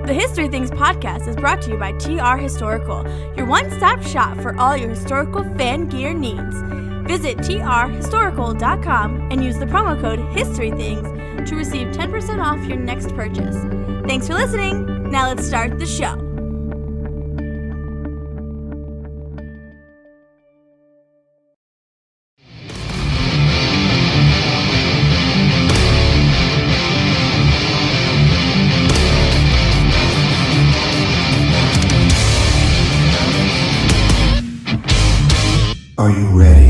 The History Things podcast is brought to you by TR Historical, your one-stop shop for all your historical fan gear needs. Visit trhistorical.com and use the promo code HISTORYTHINGS to receive 10% off your next purchase. Thanks for listening. Now let's start the show. Are you ready?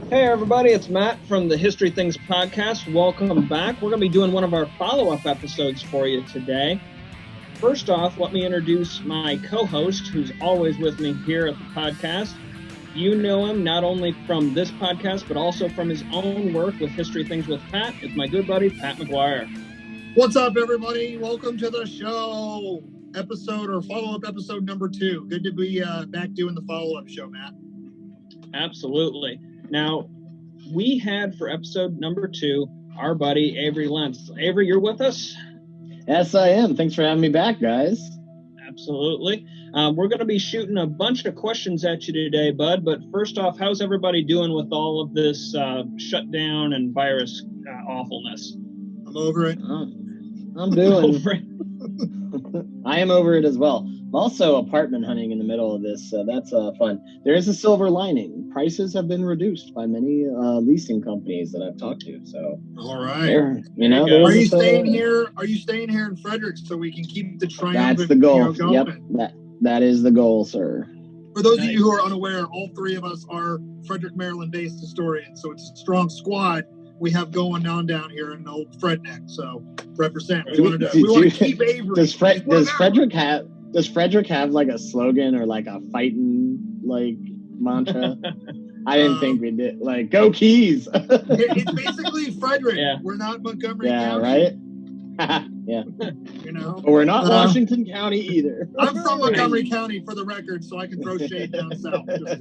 Hey everybody, it's Matt from the History Things podcast. Welcome back. We're going to be doing one of our follow-up episodes for you today. First off, let me introduce my co-host, who's always with me here at the podcast. You know him not only from this podcast, but also from his own work with History Things with Pat. It's my good buddy, Pat McGuire. What's up, everybody? Welcome to the show. Follow-up episode number 2. Good to be back doing the follow-up show, Matt. Absolutely. Now, we had for episode number 2, our buddy Avery Lentz. Avery, you're with us? Yes, I am. Thanks for having me back, guys. Absolutely. We're going to be shooting a bunch of questions at you today, bud. But first off, how's everybody doing with all of this shutdown and virus awfulness? I'm over it. I'm doing. I am over it as well. I'm also apartment hunting in the middle of this, so that's fun. There is a silver lining. Prices have been reduced by many leasing companies that I've talked to. So, all right. You know, are you staying here? Are you staying here in Frederick so we can keep the triumphant? That's the goal. Going? Yep, that is the goal, sir. For those of you who are unaware, all 3 of us are Frederick, Maryland-based historians, so it's a strong squad we have going on down here in old Fredneck. So represent. We want to keep Avery. Does Frederick have like a slogan or like a fighting like mantra? I didn't think we did. Like, go Keys. It's basically Frederick. Yeah. We're not Montgomery County. Right? Yeah. You know, but we're not Washington County either. I'm from Montgomery County for the record, so I can throw shade down south. Just,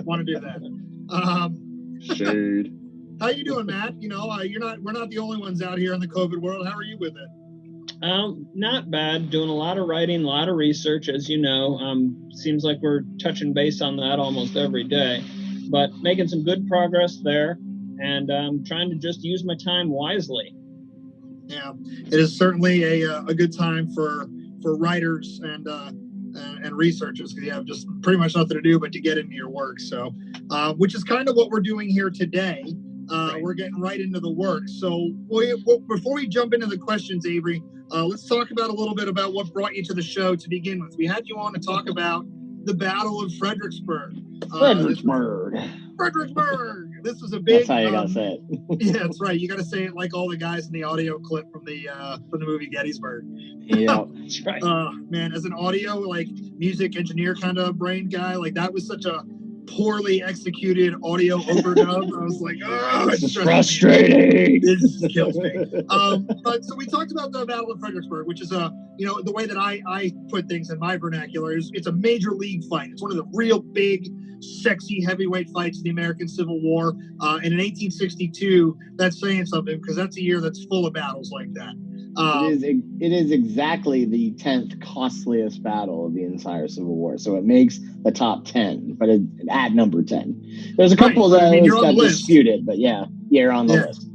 want to do that. Shade. How you doing, Matt? You know, we're not the only ones out here in the COVID world. How are you with it? Not bad. Doing a lot of writing, a lot of research, as you know. Seems like we're touching base on that almost every day, but making some good progress there, and trying to just use my time wisely. Yeah, it is certainly a good time for writers and researchers, because you have just pretty much nothing to do but to get into your work. So, which is kind of what we're doing here today. Right. We're getting right into the work. So before we jump into the questions, Avery, let's talk about a little bit about what brought you to the show to begin with. We had you on to talk about the Battle of Fredericksburg. Fredericksburg. This was a big. That's how you gotta say it. Yeah, that's right. You gotta say it like all the guys in the audio clip from the movie Gettysburg. Yeah, that's right. Man, as an audio like music engineer kind of brain guy, like that was such a poorly executed audio overdub. I was like, oh, it's frustrating. It just kills me. But so we talked about the Battle of Fredericksburg, which is the way that I put things in my vernacular is it's a major league fight. It's one of the real big, sexy heavyweight fights in the American Civil War. And in 1862, that's saying something because that's a year that's full of battles like that. It is exactly the 10th costliest battle of the entire Civil War, so it makes the top 10, but at number 10. There's a couple that got disputed, but yeah, you're on the list.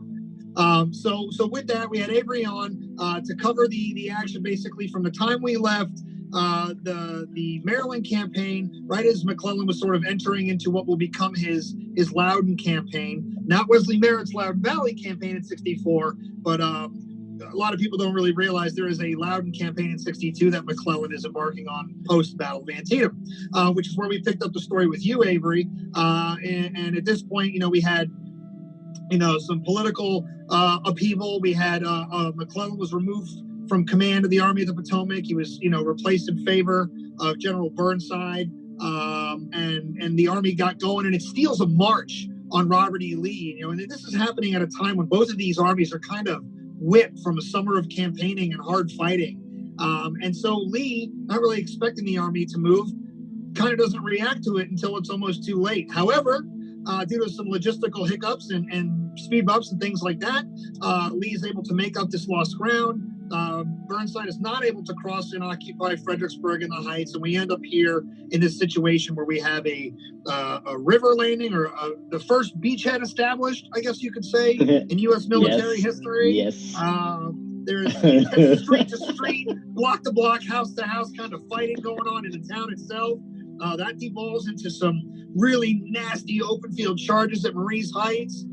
So with that, we had Avery on to cover the action basically from the time we left the Maryland campaign, right as McClellan was sort of entering into what will become his Loudon campaign, not Wesley Merritt's Loudon Valley campaign in 64, but a lot of people don't really realize there is a Loudon campaign in 62 that McClellan is embarking on post-Battle of Antietam, which is where we picked up the story with you, Avery. And at this point, we had, some political upheaval. We had McClellan was removed from command of the Army of the Potomac. He was, replaced in favor of General Burnside. and the Army got going, and it steals a march on Robert E. Lee. And this is happening at a time when both of these armies are kind of whipped from a summer of campaigning and hard fighting. And so Lee, not really expecting the Army to move, kind of doesn't react to it until it's almost too late. However, due to some logistical hiccups and speed bumps and things like that, Lee is able to make up this lost ground. Burnside is not able to cross and occupy Fredericksburg in the Heights, and we end up here in this situation where we have a river landing, or the first beachhead established, I guess you could say, in U.S. military history. Yes. There's street to street, block to block, house to house kind of fighting going on in the town itself. That devolves into some really nasty open field charges at Marie's Heights.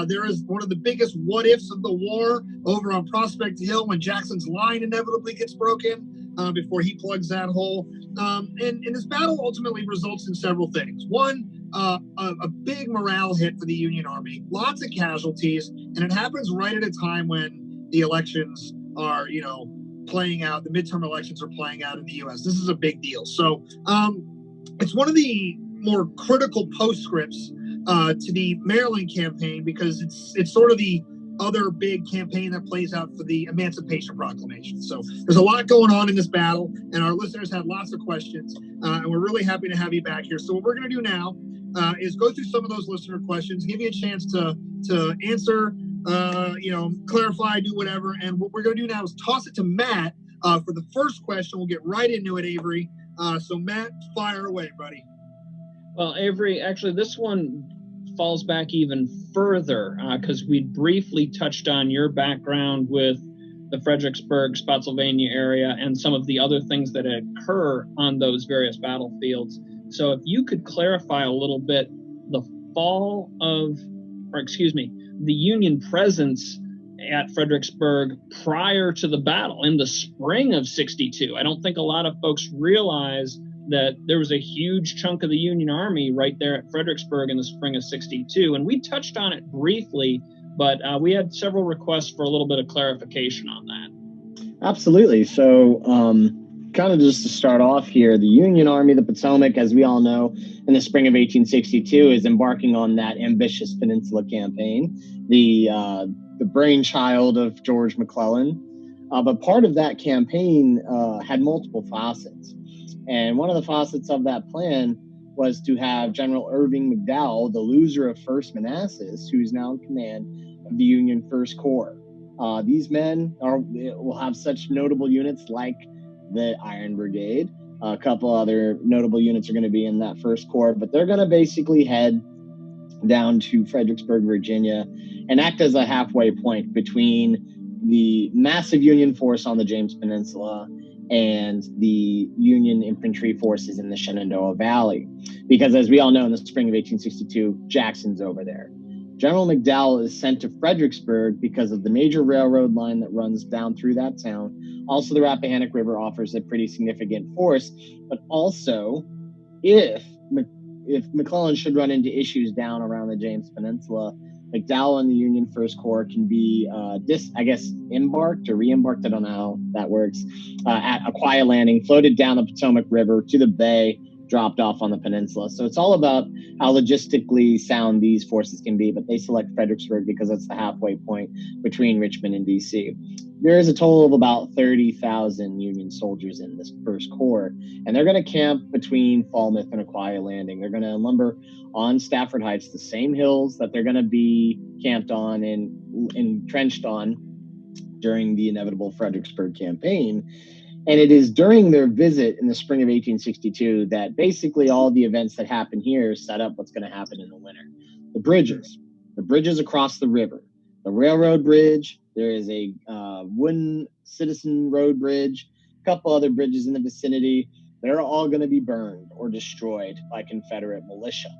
There is one of the biggest what ifs of the war over on Prospect Hill when Jackson's line inevitably gets broken before he plugs that hole. And this battle ultimately results in several things. One, a big morale hit for the Union Army, lots of casualties, and it happens right at a time when the elections are, playing out. The midterm elections are playing out in the U.S. This is a big deal. So it's one of the more critical postscripts to the Maryland campaign, because it's sort of the other big campaign that plays out for the Emancipation Proclamation. So there's a lot going on in this battle, and our listeners had lots of questions, and we're really happy to have you back here. So what we're going to do now is go through some of those listener questions, give you a chance to answer, clarify, do whatever. And what we're going to do now is toss it to Matt for the first question. We'll get right into it, Avery. So Matt, fire away, buddy. Well, Avery, actually, this one falls back even further because we briefly touched on your background with the Fredericksburg, Spotsylvania area and some of the other things that occur on those various battlefields. So if you could clarify a little bit the the Union presence at Fredericksburg prior to the battle in the spring of 62. I don't think a lot of folks realize that there was a huge chunk of the Union Army right there at Fredericksburg in the spring of 62. And we touched on it briefly, but we had several requests for a little bit of clarification on that. Absolutely. So kind of just to start off here, the Union Army, the Potomac, as we all know, in the spring of 1862 is embarking on that ambitious Peninsula campaign, the brainchild of George McClellan. But part of that campaign had multiple facets. And one of the facets of that plan was to have General Irving McDowell, the loser of 1st Manassas, who's now in command of the Union 1st Corps. These men will have such notable units like the Iron Brigade. A couple other notable units are going to be in that 1st Corps, but they're going to basically head down to Fredericksburg, Virginia, and act as a halfway point between the massive Union force on the James Peninsula and the Union infantry forces in the Shenandoah Valley. Because as we all know, in the spring of 1862, Jackson's over there. General McDowell is sent to Fredericksburg because of the major railroad line that runs down through that town. Also, the Rappahannock River offers a pretty significant force, but also if McClellan should run into issues down around the James Peninsula, McDowell and the Union 1st Corps can be, embarked or re-embarked, I don't know how that works, at Aquia Landing, floated down the Potomac River to the bay, dropped off on the peninsula. So it's all about how logistically sound these forces can be, but they select Fredericksburg because it's the halfway point between Richmond and D.C. There is a total of about 30,000 Union soldiers in this 1st Corps, and they're going to camp between Falmouth and Aquia Landing. They're going to lumber on Stafford Heights, the same hills that they're going to be camped on and entrenched on during the inevitable Fredericksburg campaign. And it is during their visit in the spring of 1862 that basically all the events that happen here set up what's going to happen in the winter. The bridges across the river, the railroad bridge, there is a wooden Citizen Road Bridge, a couple other bridges in the vicinity. They're all going to be burned or destroyed by Confederate militia.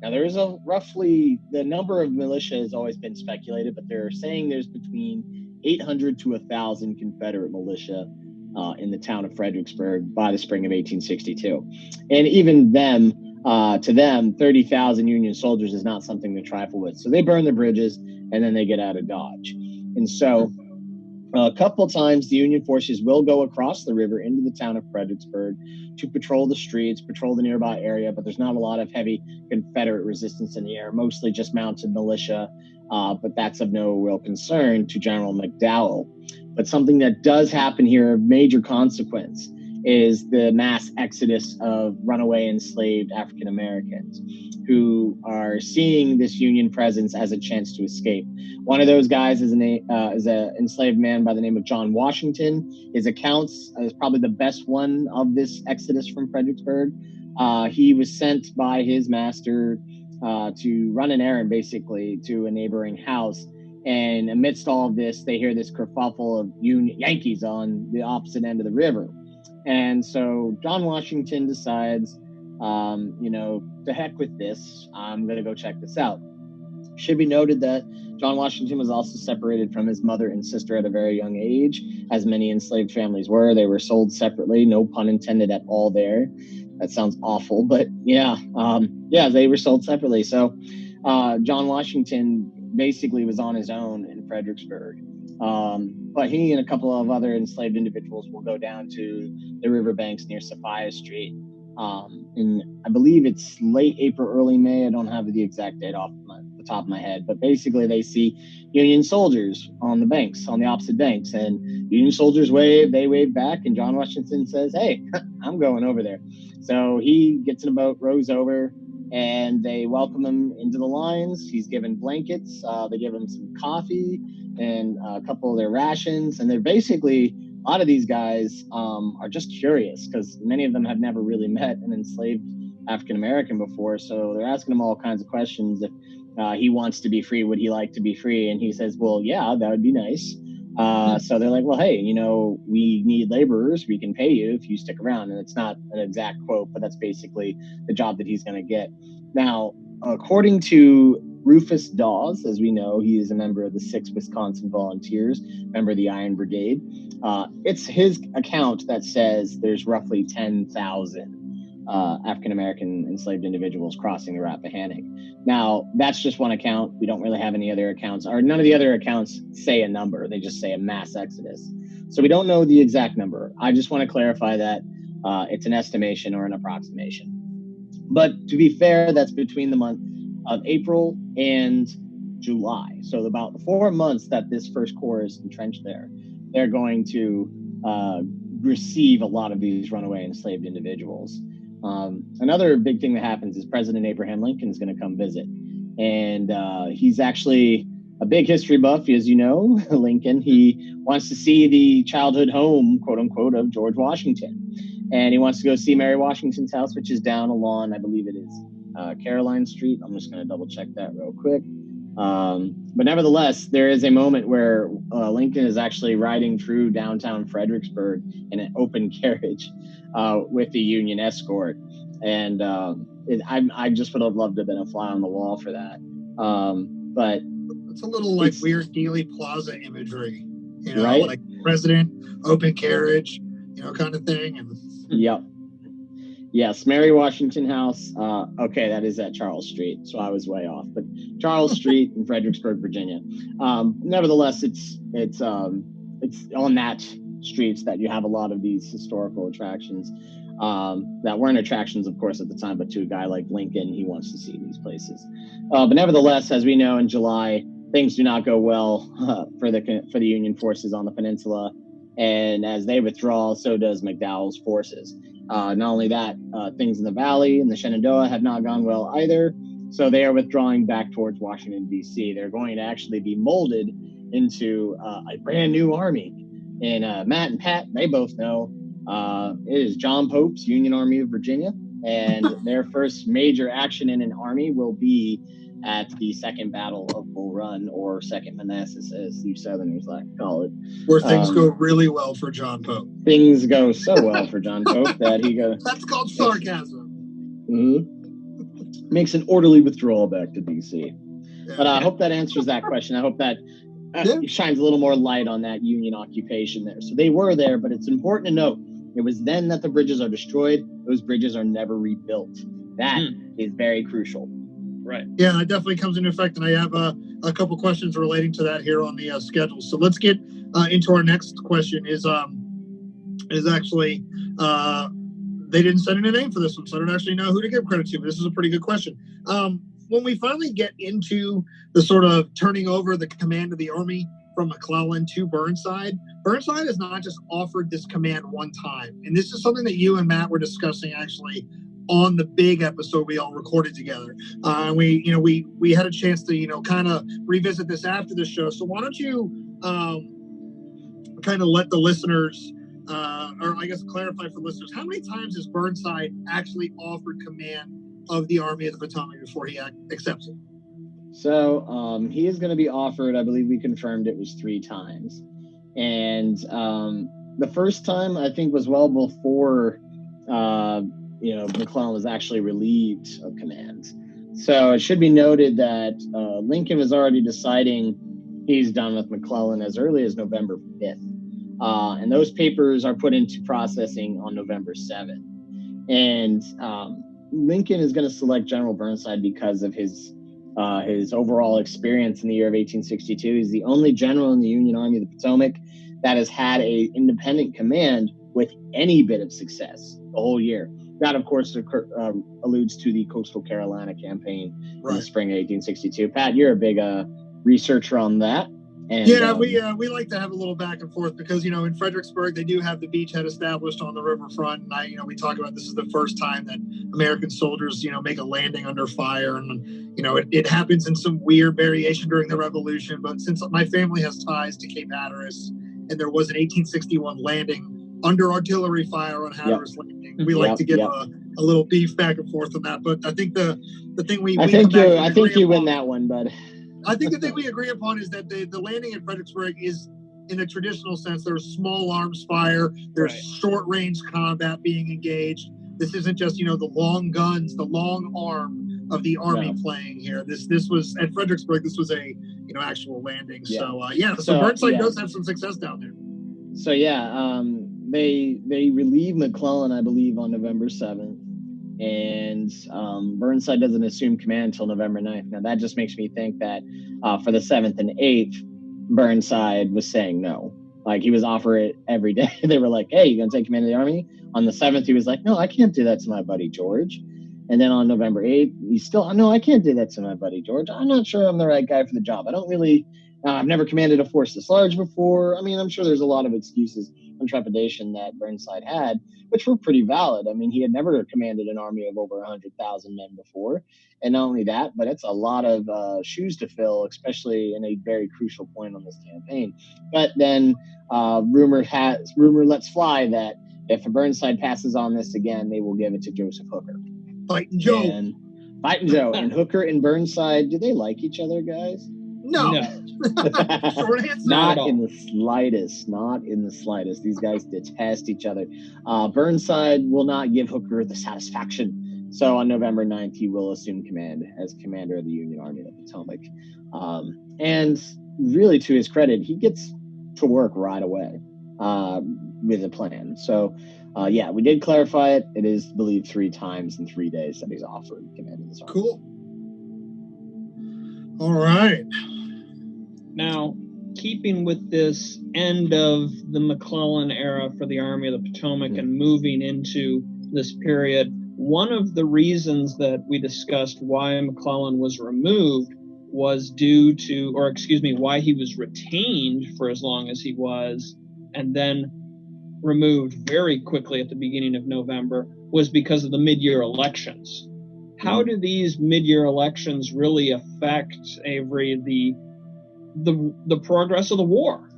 Now, there is roughly, the number of militia has always been speculated, but they're saying there's between 800 to 1,000 Confederate militia in the town of Fredericksburg by the spring of 1862. And even to them, 30,000 Union soldiers is not something to trifle with. So they burn the bridges and then they get out of Dodge. And so A couple times, the Union forces will go across the river into the town of Fredericksburg to patrol the streets, patrol the nearby area, but there's not a lot of heavy Confederate resistance in the air, mostly just mounted militia, but that's of no real concern to General McDowell. But something that does happen here of major consequence is the mass exodus of runaway enslaved African Americans who are seeing this Union presence as a chance to escape. One of those guys is an enslaved man by the name of John Washington. His accounts is probably the best one of this exodus from Fredericksburg. He was sent by his master to run an errand, basically, to a neighboring house. And amidst all of this, they hear this kerfuffle of Yankees on the opposite end of the river. And so John Washington decides, to heck with this. I'm going to go check this out. Should be noted that John Washington was also separated from his mother and sister at a very young age, as many enslaved families were. They were sold separately, no pun intended at all there. That sounds awful, but they were sold separately. So John Washington basically was on his own in Fredericksburg. But he and a couple of other enslaved individuals will go down to the riverbanks near Sophia Street. And I believe it's late April, early May. I don't have the exact date off the top of my head, but basically they see Union soldiers on the banks, on the opposite banks, and Union soldiers wave back, and John Washington says, "Hey, I'm going over there." So he gets in a boat, rows over, and they welcome him into the lines. He's given blankets. They give him some coffee and a couple of their rations, and they're basically, a lot of these guys are just curious because many of them have never really met an enslaved African American before. So they're asking him all kinds of questions. If he wants to be free, would he like to be free? And he says, well, yeah, that would be nice. So they're like, well, hey, we need laborers. We can pay you if you stick around. And it's not an exact quote, but that's basically the job that he's going to get. Now, according to Rufus Dawes, as we know, he is a member of the 6th Wisconsin Volunteers, member of the Iron Brigade. It's his account that says there's roughly 10,000 African-American enslaved individuals crossing the Rappahannock. Now, that's just one account. We don't really have any other accounts, or none of the other accounts say a number. They just say a mass exodus. So we don't know the exact number. I just want to clarify that it's an estimation or an approximation. But to be fair, that's between the month of April and July. So about the 4 months that this First Corps is entrenched there, they're going to receive a lot of these runaway enslaved individuals. Another big thing that happens is President Abraham Lincoln is going to come visit. And he's actually a big history buff, as you know, Lincoln. He wants to see the childhood home, quote unquote, of George Washington. And he wants to go see Mary Washington's house, which is down along, I believe it is Caroline Street. I'm just going to double check that real quick. But nevertheless, there is a moment where Lincoln is actually riding through downtown Fredericksburg in an open carriage with the Union escort. And I just would have loved to have been a fly on the wall for that. But it's a little like weird Dealey Plaza imagery, right? Like president, open carriage, kind of thing. And yep. Yes, Mary Washington House. Okay, that is at Charles Street, so I was way off. But Charles Street in Fredericksburg, Virginia. Nevertheless, it's on that streets that you have a lot of these historical attractions that weren't attractions, of course, at the time. But to a guy like Lincoln, he wants to see these places. But nevertheless, as we know, in July, things do not go well for the Union forces on the peninsula, and as they withdraw, so does McDowell's forces. Not only that, things in the valley and the Shenandoah have not gone well either. So they are withdrawing back towards Washington, D.C. They're going to actually be molded into a brand new army. And Matt and Pat, they both know it is John Pope's Union Army of Virginia. And their first major action in an army will be at the Second Battle of Bull Run, or Second Manassas, as you Southerners like to call it. Where things go really well for John Pope. Things go so well for John Pope that he goes... That's called sarcasm. Mm-hmm. Makes an orderly withdrawal back to D.C. Yeah. But I hope that answers that question. I hope that shines a little more light on that Union occupation there. So they were there, but it's important to note, it was then that the bridges are destroyed. Those bridges are never rebuilt. That is very crucial. Right. Yeah, that definitely comes into effect. And I have a couple questions relating to that here on the schedule. So let's get into our next question. Is actually they didn't send in a name for this one, so I don't actually know who to give credit to. But this is a pretty good question. When we finally get into the sort of turning over the command of the Army from McClellan to Burnside, Burnside has not just offered this command one time. And this is something that you and Matt were discussing actually on the big episode we all recorded together. We had a chance to, kind of revisit this after the show. So why don't you kind of let the listeners, or I guess clarify for listeners, how many times has Burnside actually offered command of the Army of the Potomac before he accepts it? So he is going to be offered, I believe we confirmed it was 3 times. And the first time, I think, was well before, McClellan was actually relieved of command. So it should be noted that Lincoln was already deciding he's done with McClellan as early as November 5th. And those papers are put into processing on November 7th. And Lincoln is going to select General Burnside because of his overall experience in the year of 1862. He's the only general in the Union Army of the Potomac that has had a independent command with any bit of success the whole year. That, of course, alludes to the Coastal Carolina campaign in the spring of 1862. Pat, you're a big researcher on that. And, we like to have a little back and forth because, in Fredericksburg, they do have the beachhead established on the riverfront. And we talk about this is the first time that American soldiers, make a landing under fire. And, it happens in some weird variation during the Revolution. But since my family has ties to Cape Hatteras, and there was an 1861 landing under artillery fire on Hatteras Landing, we like to give a little beef back and forth on that. But I think the thing I think you win that one, bud. I think the thing we agree upon is that the landing at Fredericksburg is, in a traditional sense, there's small arms fire, there's short range combat being engaged. This isn't just, the long guns, the long arm of the Army playing here. This was at Fredericksburg. This was a actual landing. Yeah. So Burnside does have some success down there. So they relieve McClellan, I believe, on November 7th. And Burnside doesn't assume command until November 9th. Now, that just makes me think that for the 7th and 8th, Burnside was saying no. Like, he was offering it every day. They were like, hey, you going to take command of the Army? On the 7th, he was like, no, I can't do that to my buddy George. And then on November 8th, he's still, no, I can't do that to my buddy George. I'm not sure I'm the right guy for the job. I don't really, I've never commanded a force this large before. I mean, I'm sure there's a lot of excuses and trepidation that Burnside had, which were pretty valid. I mean, he had never commanded an army of over 100,000 men before. And not only that, but it's a lot of shoes to fill, especially in a very crucial point on this campaign. But then rumor lets fly that if Burnside passes on this again, they will give it to Joseph Hooker. Fighting Joe. And Hooker and Burnside, do they like each other, guys? No. Short answer. Not in the slightest. These guys detest each other. Burnside will not give Hooker the satisfaction. So on November 9th, he will assume command as commander of the Union Army of the Potomac. And really, to his credit, he gets to work right away with a plan. So, we did clarify it. It is believed 3 times in 3 days that he's offered command of this army. Cool. All right. Now, keeping with this end of the McClellan era for the Army of the Potomac and moving into this period, one of the reasons that we discussed why McClellan was removed was why he was retained for as long as he was and then removed very quickly at the beginning of November was because of the mid-year elections. How do these mid-year elections really affect, Avery, the progress of the war?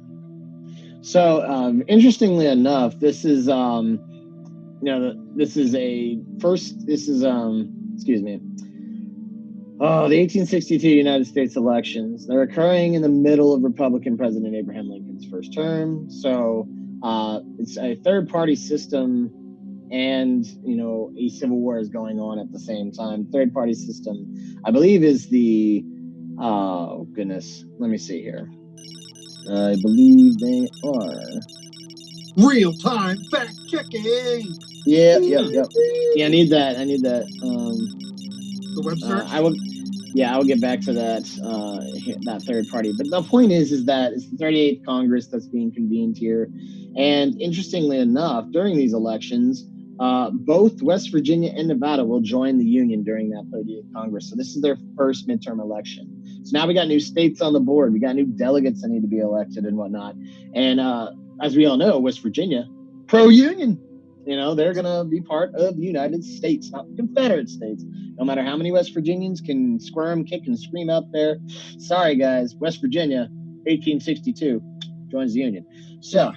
So, interestingly enough, the 1862 United States elections, they're occurring in the middle of Republican President Abraham Lincoln's first term. So, it's a third-party system, and a civil war is going on at the same time. Third-party system, I believe, is the let me see here. I believe they are real-time fact-checking. Yeah. I need that. The web search. Yeah, I'll get back to that third party. But the point is that it's the 38th Congress that's being convened here. And interestingly enough, during these elections, both West Virginia and Nevada will join the Union during that 38th Congress. So this is their first midterm election. So now we got new states on the board. We got new delegates that need to be elected and whatnot. And as we all know, West Virginia, pro-Union. They're going to be part of the United States, not the Confederate States. No matter how many West Virginians can squirm, kick, and scream out there. Sorry, guys. West Virginia, 1862, joins the Union. So,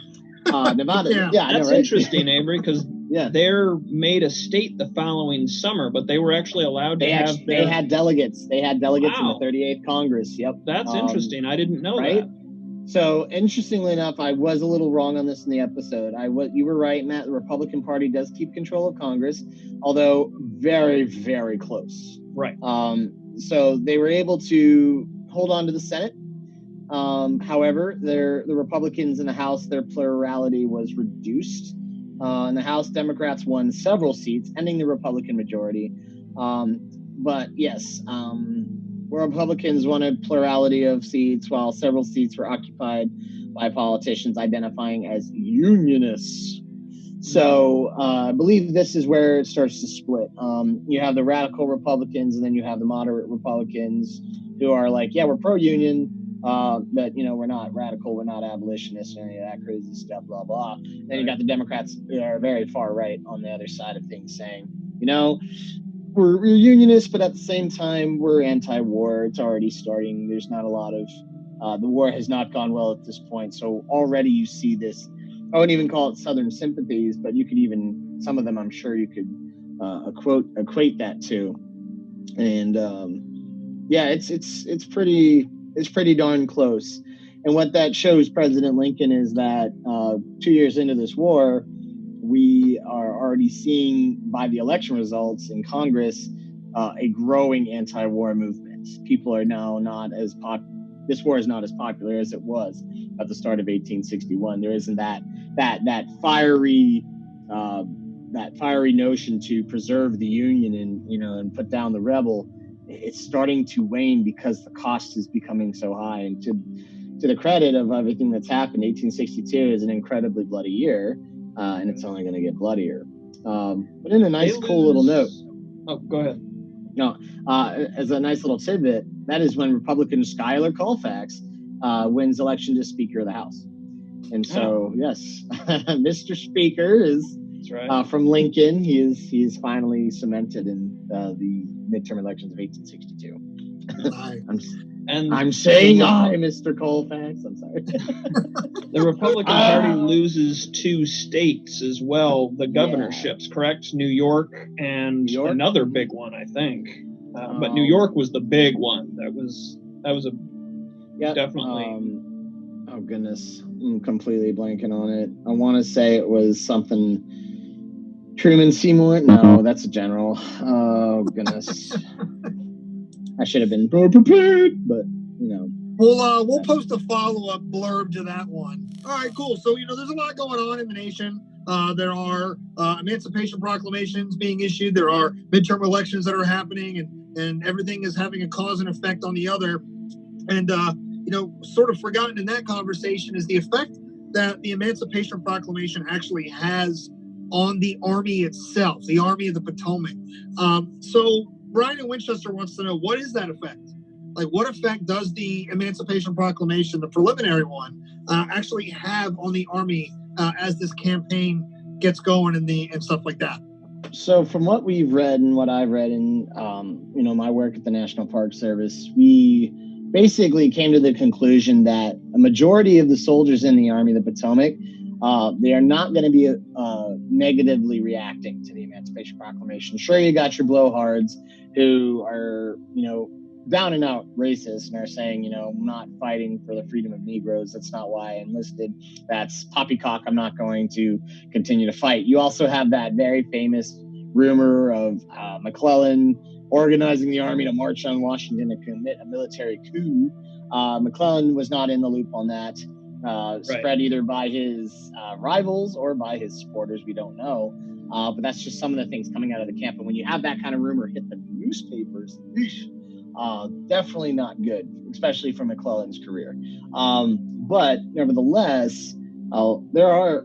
Nevada. Yeah, that's interesting, Avery, because yeah, they're made a state the following summer, but they were actually allowed to have They had delegates. They had delegates in Wow. the 38th Congress. Yep. That's interesting. I didn't know right? that. So, interestingly enough, I was a little wrong on this in the episode. You were right, Matt. The Republican Party does keep control of Congress, although very, very close. Right. So they were able to hold on to the Senate. However, the Republicans in the House, their plurality was reduced. In the House, Democrats won several seats, ending the Republican majority. But yes, Republicans won a plurality of seats, while several seats were occupied by politicians identifying as Unionists. So I believe this is where it starts to split. You have the radical Republicans, and then you have the moderate Republicans who are like, yeah, we're pro-union, but we're not radical, we're not abolitionists, or any of that crazy stuff, blah blah. Then you got the Democrats who are very far right on the other side of things, saying, we're unionists, but at the same time, we're anti-war. It's already starting. There's not a lot of, the war has not gone well at this point. So already you see this, I wouldn't even call it Southern sympathies, but you could even, some of them I'm sure you could equate that to. And it's pretty darn close. And what that shows President Lincoln is that 2 years into this war, we are already seeing by the election results in Congress a growing anti-war movement. People are now not as this war is not as popular as it was at the start of 1861. There isn't that fiery notion to preserve the Union and put down the rebel. It's starting to wane because the cost is becoming so high. And to the credit of everything that's happened, 1862 is an incredibly bloody year. And it's only going to get bloodier. But in a nice, cool little note. Oh, go ahead. No, as a nice little tidbit, that is when Republican Schuyler Colfax wins election to Speaker of the House. And so, yes, Mr. Speaker is from Lincoln. He is finally cemented in the midterm elections of 1862. I'm saying Mr. Colfax. I'm sorry. The Republican Party loses 2 states as well, the governorships, correct? New York and another big one, I think. But New York was the big one. That was definitely. Oh goodness, I'm completely blanking on it. I want to say it was something. Truman Seymour? No, that's a general. Oh goodness. I should have been more prepared, but We'll post a follow-up blurb to that one. All right, cool. So there's a lot going on in the nation. There are emancipation proclamations being issued. There are midterm elections that are happening, and everything is having a cause and effect on the other. And sort of forgotten in that conversation is the effect that the Emancipation Proclamation actually has on the Army itself, the Army of the Potomac. So Brian in Winchester wants to know, what is that effect? Like, what effect does the Emancipation Proclamation, the preliminary one, actually have on the Army as this campaign gets going and stuff like that? So from what we've read and what I've read in, my work at the National Park Service, we basically came to the conclusion that a majority of the soldiers in the Army of the Potomac, they are not going to be negatively reacting to the Emancipation Proclamation. Sure, you got your blowhards who are, down and out racist and are saying, I'm not fighting for the freedom of Negroes. That's not why I enlisted. That's poppycock. I'm not going to continue to fight. You also have that very famous rumor of McClellan organizing the Army to march on Washington to commit a military coup. McClellan was not in the loop on that. Spread either by his rivals or by his supporters. We don't know. But that's just some of the things coming out of the camp. And when you have that kind of rumor hit the newspapers, definitely not good, especially for McClellan's career. But nevertheless, there are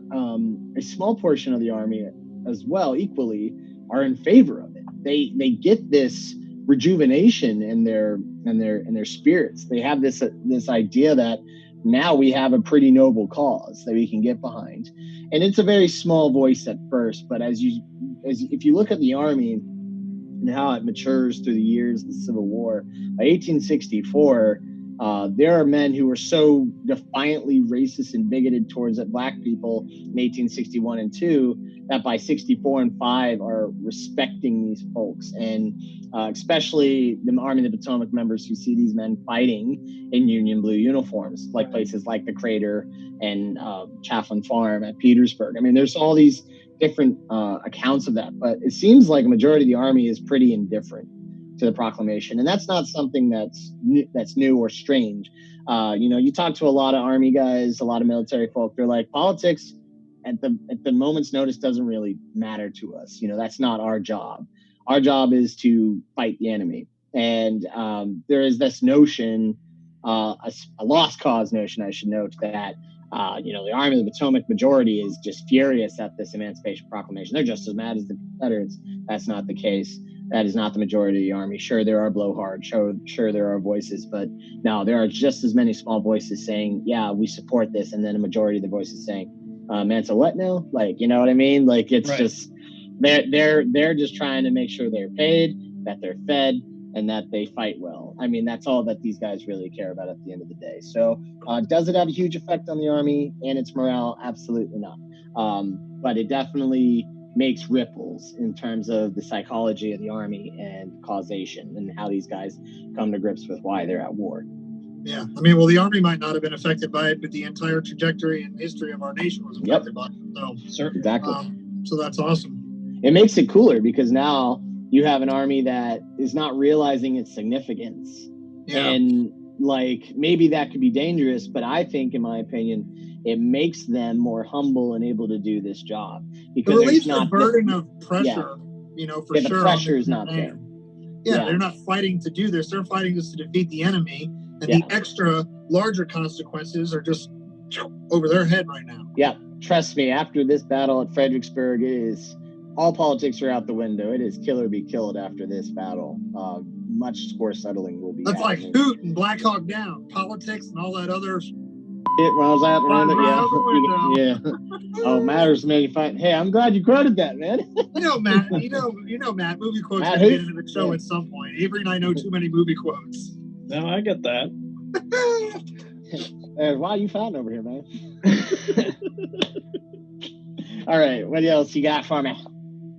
a small portion of the Army as well, equally, are in favor of it. They get this rejuvenation in their spirits. They have this idea that now we have a pretty noble cause that we can get behind, and it's a very small voice at first. But if you look at the Army and how it matures through the years of the Civil War, by 1864, there are men who were so defiantly racist and bigoted towards Black people in 1861 and 2 that by 64 and 5 are respecting these folks, and especially the Army of the Potomac members who see these men fighting in Union blue uniforms, like places like the Crater and Chafflin Farm at Petersburg. I mean, there's all these different accounts of that, but it seems like a majority of the Army is pretty indifferent to the proclamation, and that's not something that's new or strange. You talk to a lot of Army guys, a lot of military folk. They're like, politics at the moment's notice doesn't really matter to us. That's not our job. Our job is to fight the enemy. And there is this notion, a lost cause notion, I should note, that the Army of the Potomac majority is just furious at this Emancipation Proclamation. They're just as mad as the Confederates. That's not the case. That is not the majority of the Army. Sure, there are blowhards. Sure, there are voices, but no, there are just as many small voices saying, yeah, we support this, and then a majority of the voices saying, man, so what now? Like, you know what I mean? Like, it's right. Just they're just trying to make sure they're paid, that they're fed, and that they fight well. I mean, that's all that these guys really care about at the end of the day. So does it have a huge effect on the Army and its morale? Absolutely not. But it definitely makes ripples in terms of the psychology of the Army and causation and how these guys come to grips with why they're at war. Yeah, I mean, well, the Army might not have been affected by it, but the entire trajectory and history of our nation was affected by it. So, exactly. So that's awesome. It makes it cooler because now you have an Army that is not realizing its significance. Yeah. And like, maybe that could be dangerous, but I think, in my opinion, it makes them more humble and able to do this job. Because it relieves the burden of pressure, for sure. The pressure is not there. Yeah, they're not fighting to do this. They're fighting just to defeat the enemy. And the extra larger consequences are just over their head right now. Yeah, trust me, after this battle at Fredericksburg, all politics are out the window. It is kill or be killed after this battle. Much score settling will be That's happening. Like Hoot and Black Hawk Down. Politics and all that other yeah. Oh, matters to make you fight. Hey, I'm glad you quoted that, man. Matt. Matt. Movie quotes have been in the show at some point. Avery and I know too many movie quotes. No, I get that. Why are you fighting over here, man? All right, what else you got for me?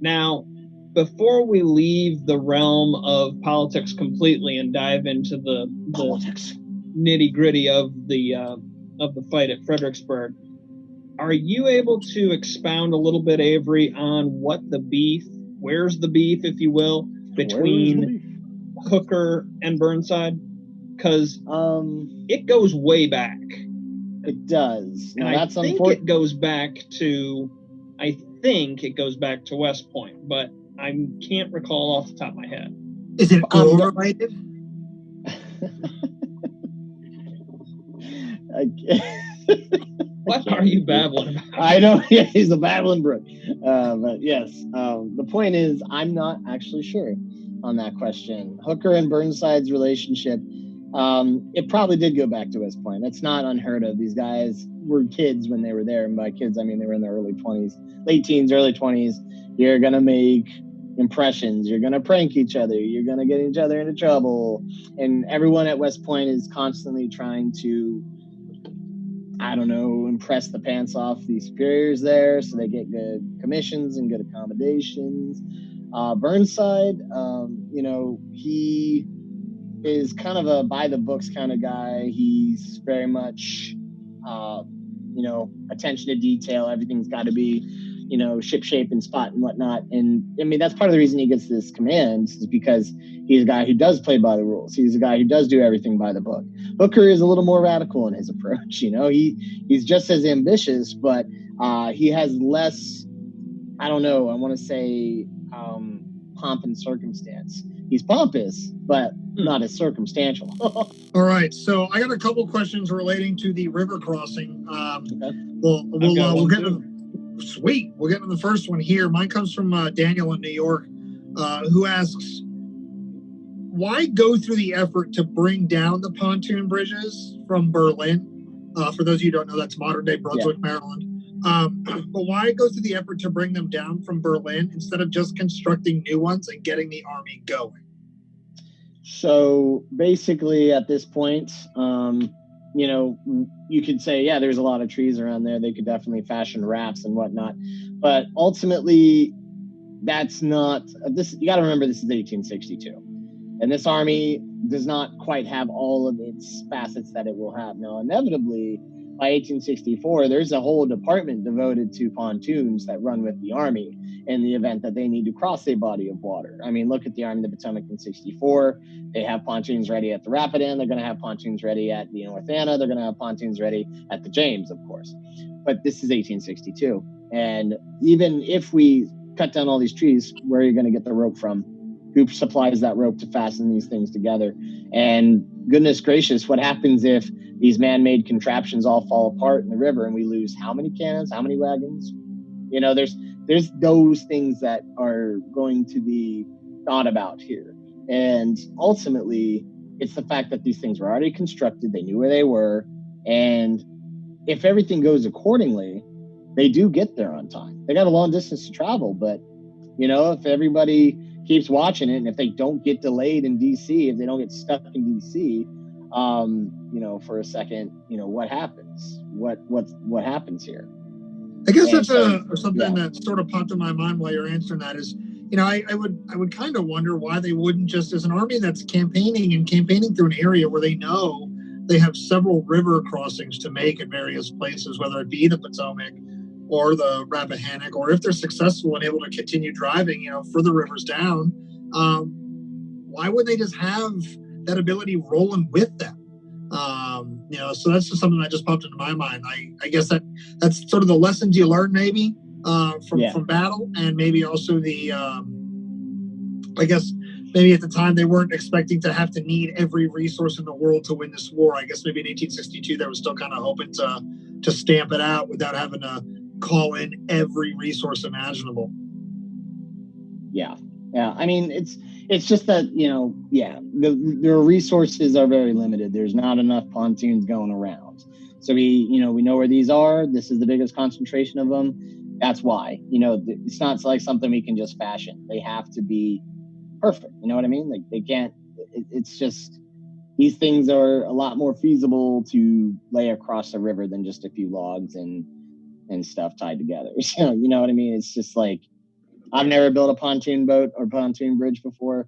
Now, before we leave the realm of politics completely and dive into the nitty-gritty of the fight at Fredericksburg, are you able to expound a little bit, Avery, on where's the beef, if you will, between Hooker and Burnside? Because it goes way back. It does. And I think it goes back to West Point, but I can't recall off the top of my head. Is it overrated? What are you babbling about? I know, yeah, he's a babbling brook. But yes, the point is, I'm not actually sure on that question. Hooker and Burnside's relationship, it probably did go back to West Point. That's not unheard of. These guys were kids when they were there, and by kids I mean they were in their early 20s, late teens, early 20s. You're gonna make impressions, you're gonna prank each other, you're gonna get each other into trouble, and everyone at West Point is constantly trying to, impress the pants off the superiors there so they get good commissions and good accommodations. Burnside, he is kind of a by the books kind of guy. He's very much, attention to detail. Everything's got to be, ship shape and spot and whatnot. And I mean, that's part of the reason he gets this command is because he's a guy who does play by the rules. He's a guy who does do everything by the book. Hooker is a little more radical in his approach. He's just as ambitious, but he has less, I want to say, pomp and circumstance. he's pompous, but not as circumstantial. All right, so I got a couple questions relating to the river crossing. Okay. We'll get to sweet. We'll get to the first one here. Mine comes from Daniel in New York, who asks, why go through the effort to bring down the pontoon bridges from Berlin? For those of you who don't know, that's modern-day Brunswick, Maryland. But why go through the effort to bring them down from Berlin instead of just constructing new ones and getting the army going? So basically, at this point, you could say, yeah, there's a lot of trees around there. They could definitely fashion rafts and whatnot. But ultimately, that's not this. You got to remember, this is 1862. And this army does not quite have all of its facets that it will have. Now, inevitably, by 1864, there's a whole department devoted to pontoons that run with the army in the event that they need to cross a body of water. I mean, look at the Army of the Potomac in 64. They have pontoons ready at the Rapidan. They're going to have pontoons ready at the North Anna. They're going to have pontoons ready at the James, of course. But this is 1862. And even if we cut down all these trees, where are you going to get the rope from? Who supplies that rope to fasten these things together? And goodness gracious, what happens if these man-made contraptions all fall apart in the river and we lose how many cannons, how many wagons? There's those things that are going to be thought about here. And ultimately, it's the fact that these things were already constructed. They knew where they were. And if everything goes accordingly, they do get there on time. They got a long distance to travel, but if everybody keeps watching it, and if they don't get delayed in DC, if they don't get stuck in DC, for a second, what happens? What happens here? I guess that's something that sort of popped in my mind while you're answering that is, I would kind of wonder why they wouldn't just, as an army that's campaigning through an area where they know they have several river crossings to make in various places, whether it be the Potomac or the Rappahannock, or if they're successful and able to continue driving, further rivers down, why would they just have that ability rolling with them? So that's just something that just popped into my mind. I guess that's sort of the lessons you learn maybe from battle, and maybe also the I guess maybe at the time they weren't expecting to have to need every resource in the world to win this war. I guess maybe in 1862 they were still kind of hoping to stamp it out without having to call in every resource imaginable. Yeah. I mean, it's just that, the resources are very limited. There's not enough pontoons going around. So we know where these are. This is the biggest concentration of them. That's why, it's not like something we can just fashion. They have to be perfect. You know what I mean? Like they can't, it's just, these things are a lot more feasible to lay across the river than just a few logs and stuff tied together. So, you know what I mean? It's just like, I've never built a pontoon boat or pontoon bridge before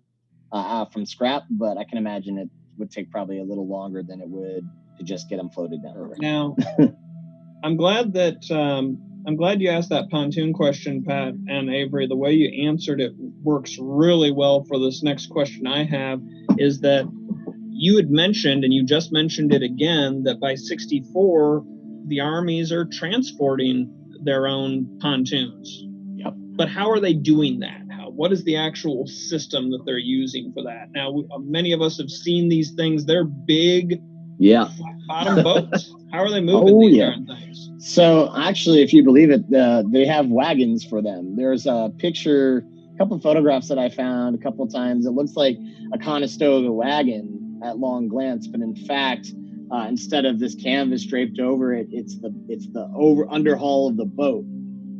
from scrap, but I can imagine it would take probably a little longer than it would to just get them floated down the river. Now, I'm glad you asked that pontoon question, Pat and Avery. The way you answered it works really well for this next question I have, is that you had mentioned, and you just mentioned it again, that by 64, the armies are transporting their own pontoons. Yep. But how are they doing that? What is the actual system that they're using for that? Now, many of us have seen these things. They're big, flat-bottom boats. How are they moving these darn things? So, actually, if you believe it, they have wagons for them. There's a picture, a couple of photographs that I found a couple of times. It looks like a Conestoga wagon at long glance, but in fact, instead of this canvas draped over it, it's the underhull of the boat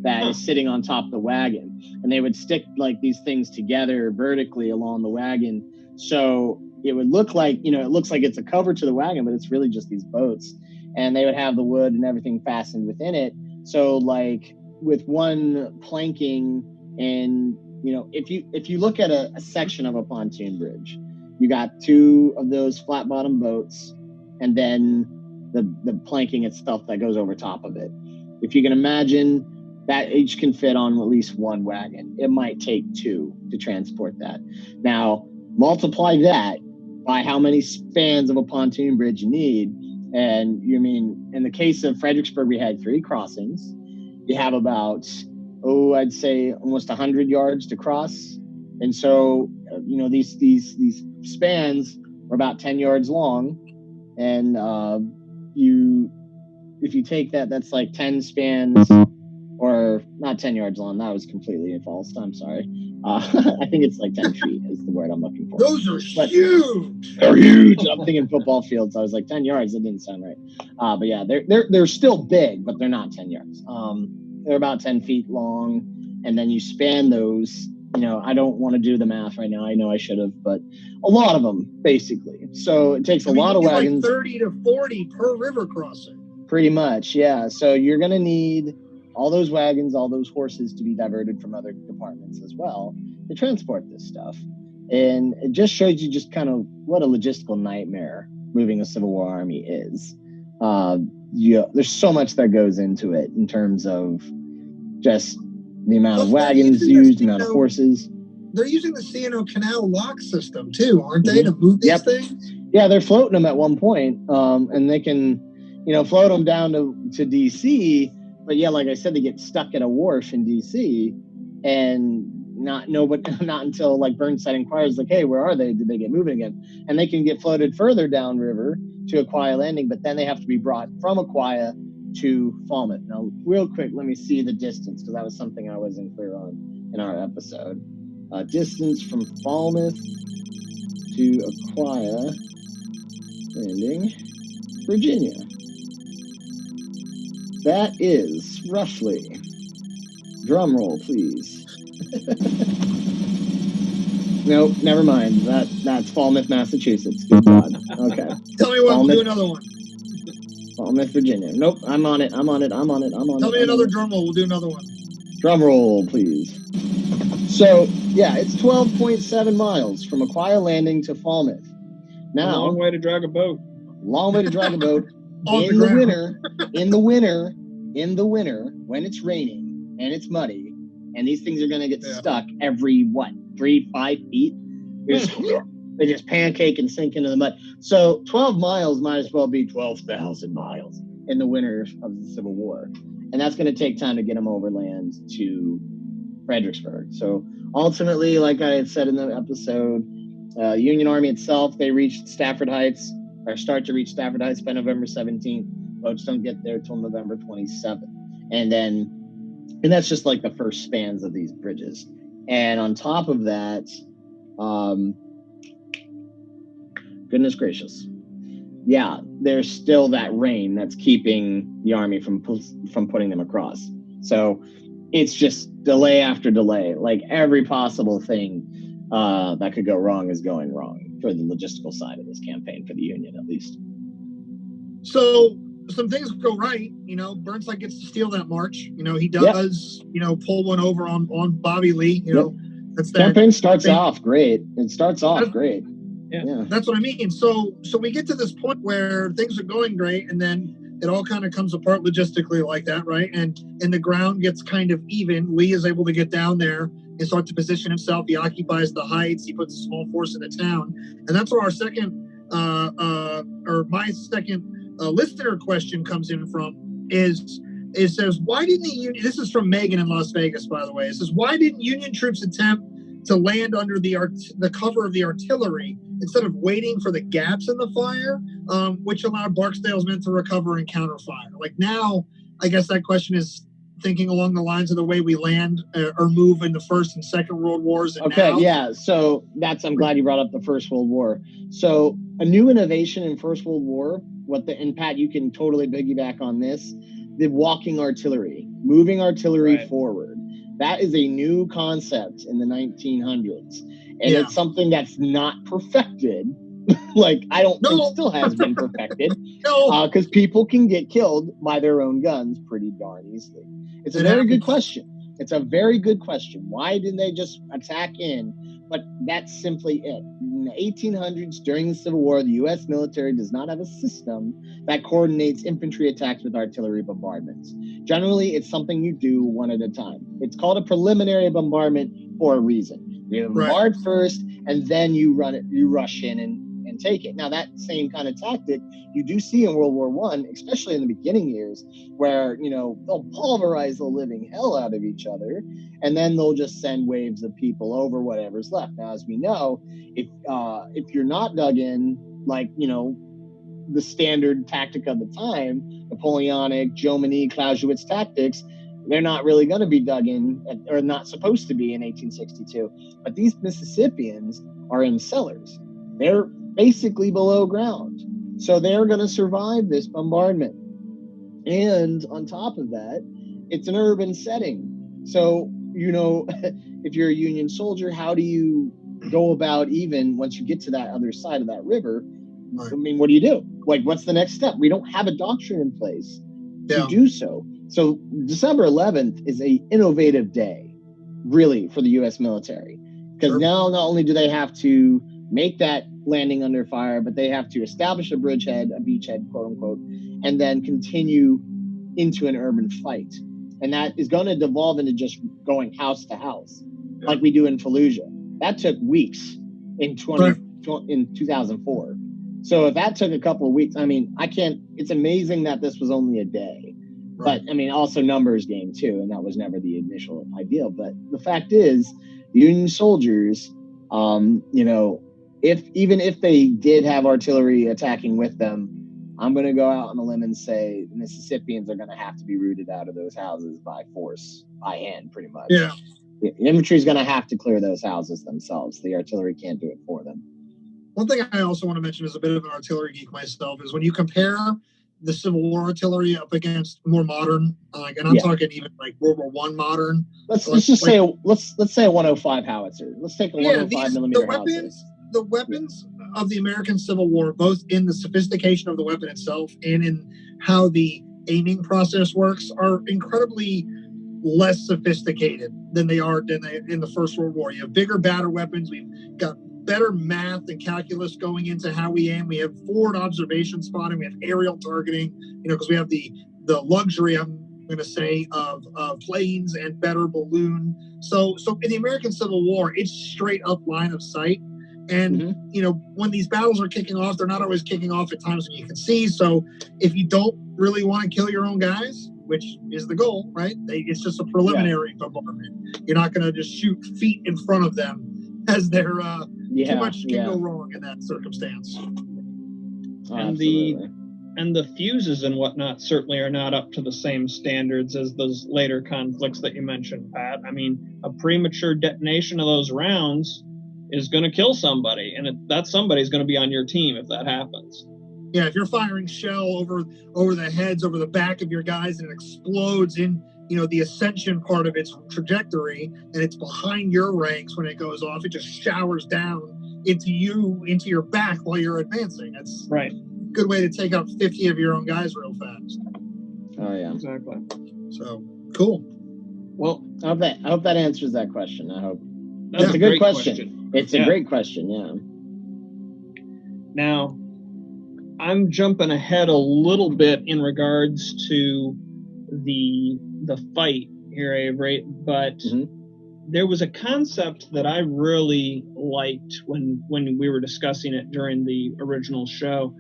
that is sitting on top of the wagon. And they would stick like these things together vertically along the wagon. So it would look like, it looks like it's a cover to the wagon, but it's really just these boats. And they would have the wood and everything fastened within it. So like with one planking, and, if you look at a section of a pontoon bridge, you got two of those flat bottom boats, and then the planking itself that goes over top of it. If you can imagine, that each can fit on at least one wagon. It might take two to transport that. Now, multiply that by how many spans of a pontoon bridge you need. And in the case of Fredericksburg, we had 3 crossings. You have about, I'd say almost 100 yards to cross. And so these spans were about 10 yards long, and if you take that's like 10 spans, or not 10 yards long. That was completely false. I'm sorry. I think it's like 10 feet is the word I'm looking for. Those are huge. They're huge. I'm thinking football fields. I was like 10 yards. That didn't sound right. But yeah, they're still big, but they're not 10 yards. They're about 10 feet long, and then you span those. I don't want to do the math right now. I know I should have, but a lot of them basically. So it takes a lot of wagons. Like 30 to 40 per river crossing. Pretty much, yeah. So you're gonna need all those wagons, all those horses to be diverted from other departments as well to transport this stuff. And it just shows you just kind of what a logistical nightmare moving a Civil War army is. There's so much that goes into it in terms of just the amount of wagons used, the amount of horses. They're using the C&O Canal lock system too, aren't they, to move these things? Yeah, they're floating them at one point, and they can, float them down to D.C., but yeah, like I said, they get stuck at a wharf in D.C. and not until like Burnside inquires, like, hey, where are they? Did they get moving again? And they can get floated further downriver to Aquia Landing, but then they have to be brought from Aquia to Falmouth. Now, real quick, let me see the distance, because that was something I wasn't clear on in our episode. Distance from Falmouth to Aquia Landing, Virginia. That is roughly, drum roll, please. Nope, never mind. That's Falmouth, Massachusetts. Good God. Okay. Tell me what, we'll do another one. Falmouth, Virginia. Nope, I'm on it. Tell me another drum roll, we'll do another one. Drum roll, please. So, yeah, it's 12.7 miles from Aquia Landing to Falmouth. Now, a long way to drag a boat. In the winter, when it's raining and it's muddy, and these things are going to get stuck every 3-5 feet. They just pancake and sink into the mud. So 12 miles might as well be 12,000 miles in the winter of the Civil War, and that's going to take time to get them overland to Fredericksburg. So ultimately, like I had said in the episode, Union Army itself, they reached Stafford Heights, or start to reach Stafford Heights by November 17th. Boats don't get there till November 27th. And that's just like the first spans of these bridges. And on top of that, goodness gracious. Yeah, there's still that rain that's keeping the army from putting them across. So it's just delay after delay. Like every possible thing that could go wrong is going wrong for the logistical side of this campaign, for the Union at least. So some things go right. Burnside gets to steal that march. He does, pull one over on Bobby Lee. That's that campaign starts off great. It starts off great. Yeah, that's what I mean. So we get to this point where things are going great, and then it all kind of comes apart logistically like that, right? And the ground gets kind of even. Lee is able to get down there and start to position himself. He occupies the heights. He puts a small force in the town, and that's where our my second listener question comes in from. It says, why didn't the Union? This is from Megan in Las Vegas, by the way. It says, why didn't Union troops attempt to land under the cover of the artillery instead of waiting for the gaps in the fire, which allowed Barksdale's men to recover and counterfire? Like now, I guess that question is thinking along the lines of the way we land or move in the First and Second World Wars. And yeah. So I'm glad you brought up the First World War. So a new innovation in First World War, and Pat, you can totally piggyback on this, the walking artillery, moving artillery forward. That is a new concept in the 1900s. And it's something that's not perfected. It still has been perfected. Because people can get killed by their own guns pretty darn easily. It's a very good question. Why didn't they just attack in? But that's simply it. In the 1800s, during the Civil War, the U.S. military does not have a system that coordinates infantry attacks with artillery bombardments. Generally, it's something you do one at a time. It's called a preliminary bombardment for a reason. You bombard first, and then you rush in and take it. Now, that same kind of tactic you do see in World War I, especially in the beginning years, where, they'll pulverize the living hell out of each other, and then they'll just send waves of people over whatever's left. Now, as we know, if you're not dug in, like, the standard tactic of the time, Napoleonic, Jomini, Clausewitz tactics, they're not really going to be dug in, or not supposed to be in 1862. But these Mississippians are in cellars. They're basically below ground. So they're going to survive this bombardment. And on top of that, it's an urban setting. So, if you're a Union soldier, how do you go about, even once you get to that other side of that river? Right. I mean, what do you do? Like, what's the next step? We don't have a doctrine in place to do so. So December 11th is a innovative day, really, for the U.S. military. Because now not only do they have to make that landing under fire, but they have to establish a bridgehead, a beachhead, quote unquote, and then continue into an urban fight. And that is going to devolve into just going house to house, like we do in Fallujah. That took weeks in 2004. So if that took a couple of weeks, I mean, it's amazing that this was only a day. Right. But, I mean, also numbers game, too, and that was never the initial ideal. But the fact is, the Union soldiers, even if they did have artillery attacking with them, I'm going to go out on a limb and say the Mississippians are going to have to be rooted out of those houses by force, by hand, pretty much. Yeah. The infantry is going to have to clear those houses themselves. The artillery can't do it for them. One thing I also want to mention, as a bit of an artillery geek myself, is when you compare the Civil War artillery up against more modern, and I'm talking even like World War I modern. Let's say a 105 howitzer. Let's take a 105 millimeter howitzer. The weapons of the American Civil War, both in the sophistication of the weapon itself and in how the aiming process works, are incredibly less sophisticated than they are in the First World War. You have bigger, badder weapons. We've got better math and calculus going into how we aim. We have forward observation spotting. We have aerial targeting, because we have the luxury, I'm going to say, of planes and better balloon. So in the American Civil War, it's straight up line of sight. And, when these battles are kicking off, they're not always kicking off at times when you can see. So if you don't really want to kill your own guys, which is the goal, right? It's just a preliminary bombardment. You're not going to just shoot feet in front of them as they're too much can go wrong in that circumstance. And the fuses and whatnot certainly are not up to the same standards as those later conflicts that you mentioned, Pat. I mean, a premature detonation of those rounds is going to kill somebody, and that somebody's going to be on your team if that happens. Yeah, if you're firing shell over the heads, over the back of your guys, and it explodes in the ascension part of its trajectory, and it's behind your ranks when it goes off, it just showers down into your back while you're advancing. That's right. A good way to take out 50 of your own guys real fast. Oh yeah, exactly. So cool. Well, I hope that answers that question. I hope that's a good question. It's a great question. Yeah. Now, I'm jumping ahead a little bit in regards to the fight here, Avery, but there was a concept that I really liked when we were discussing it during the original show.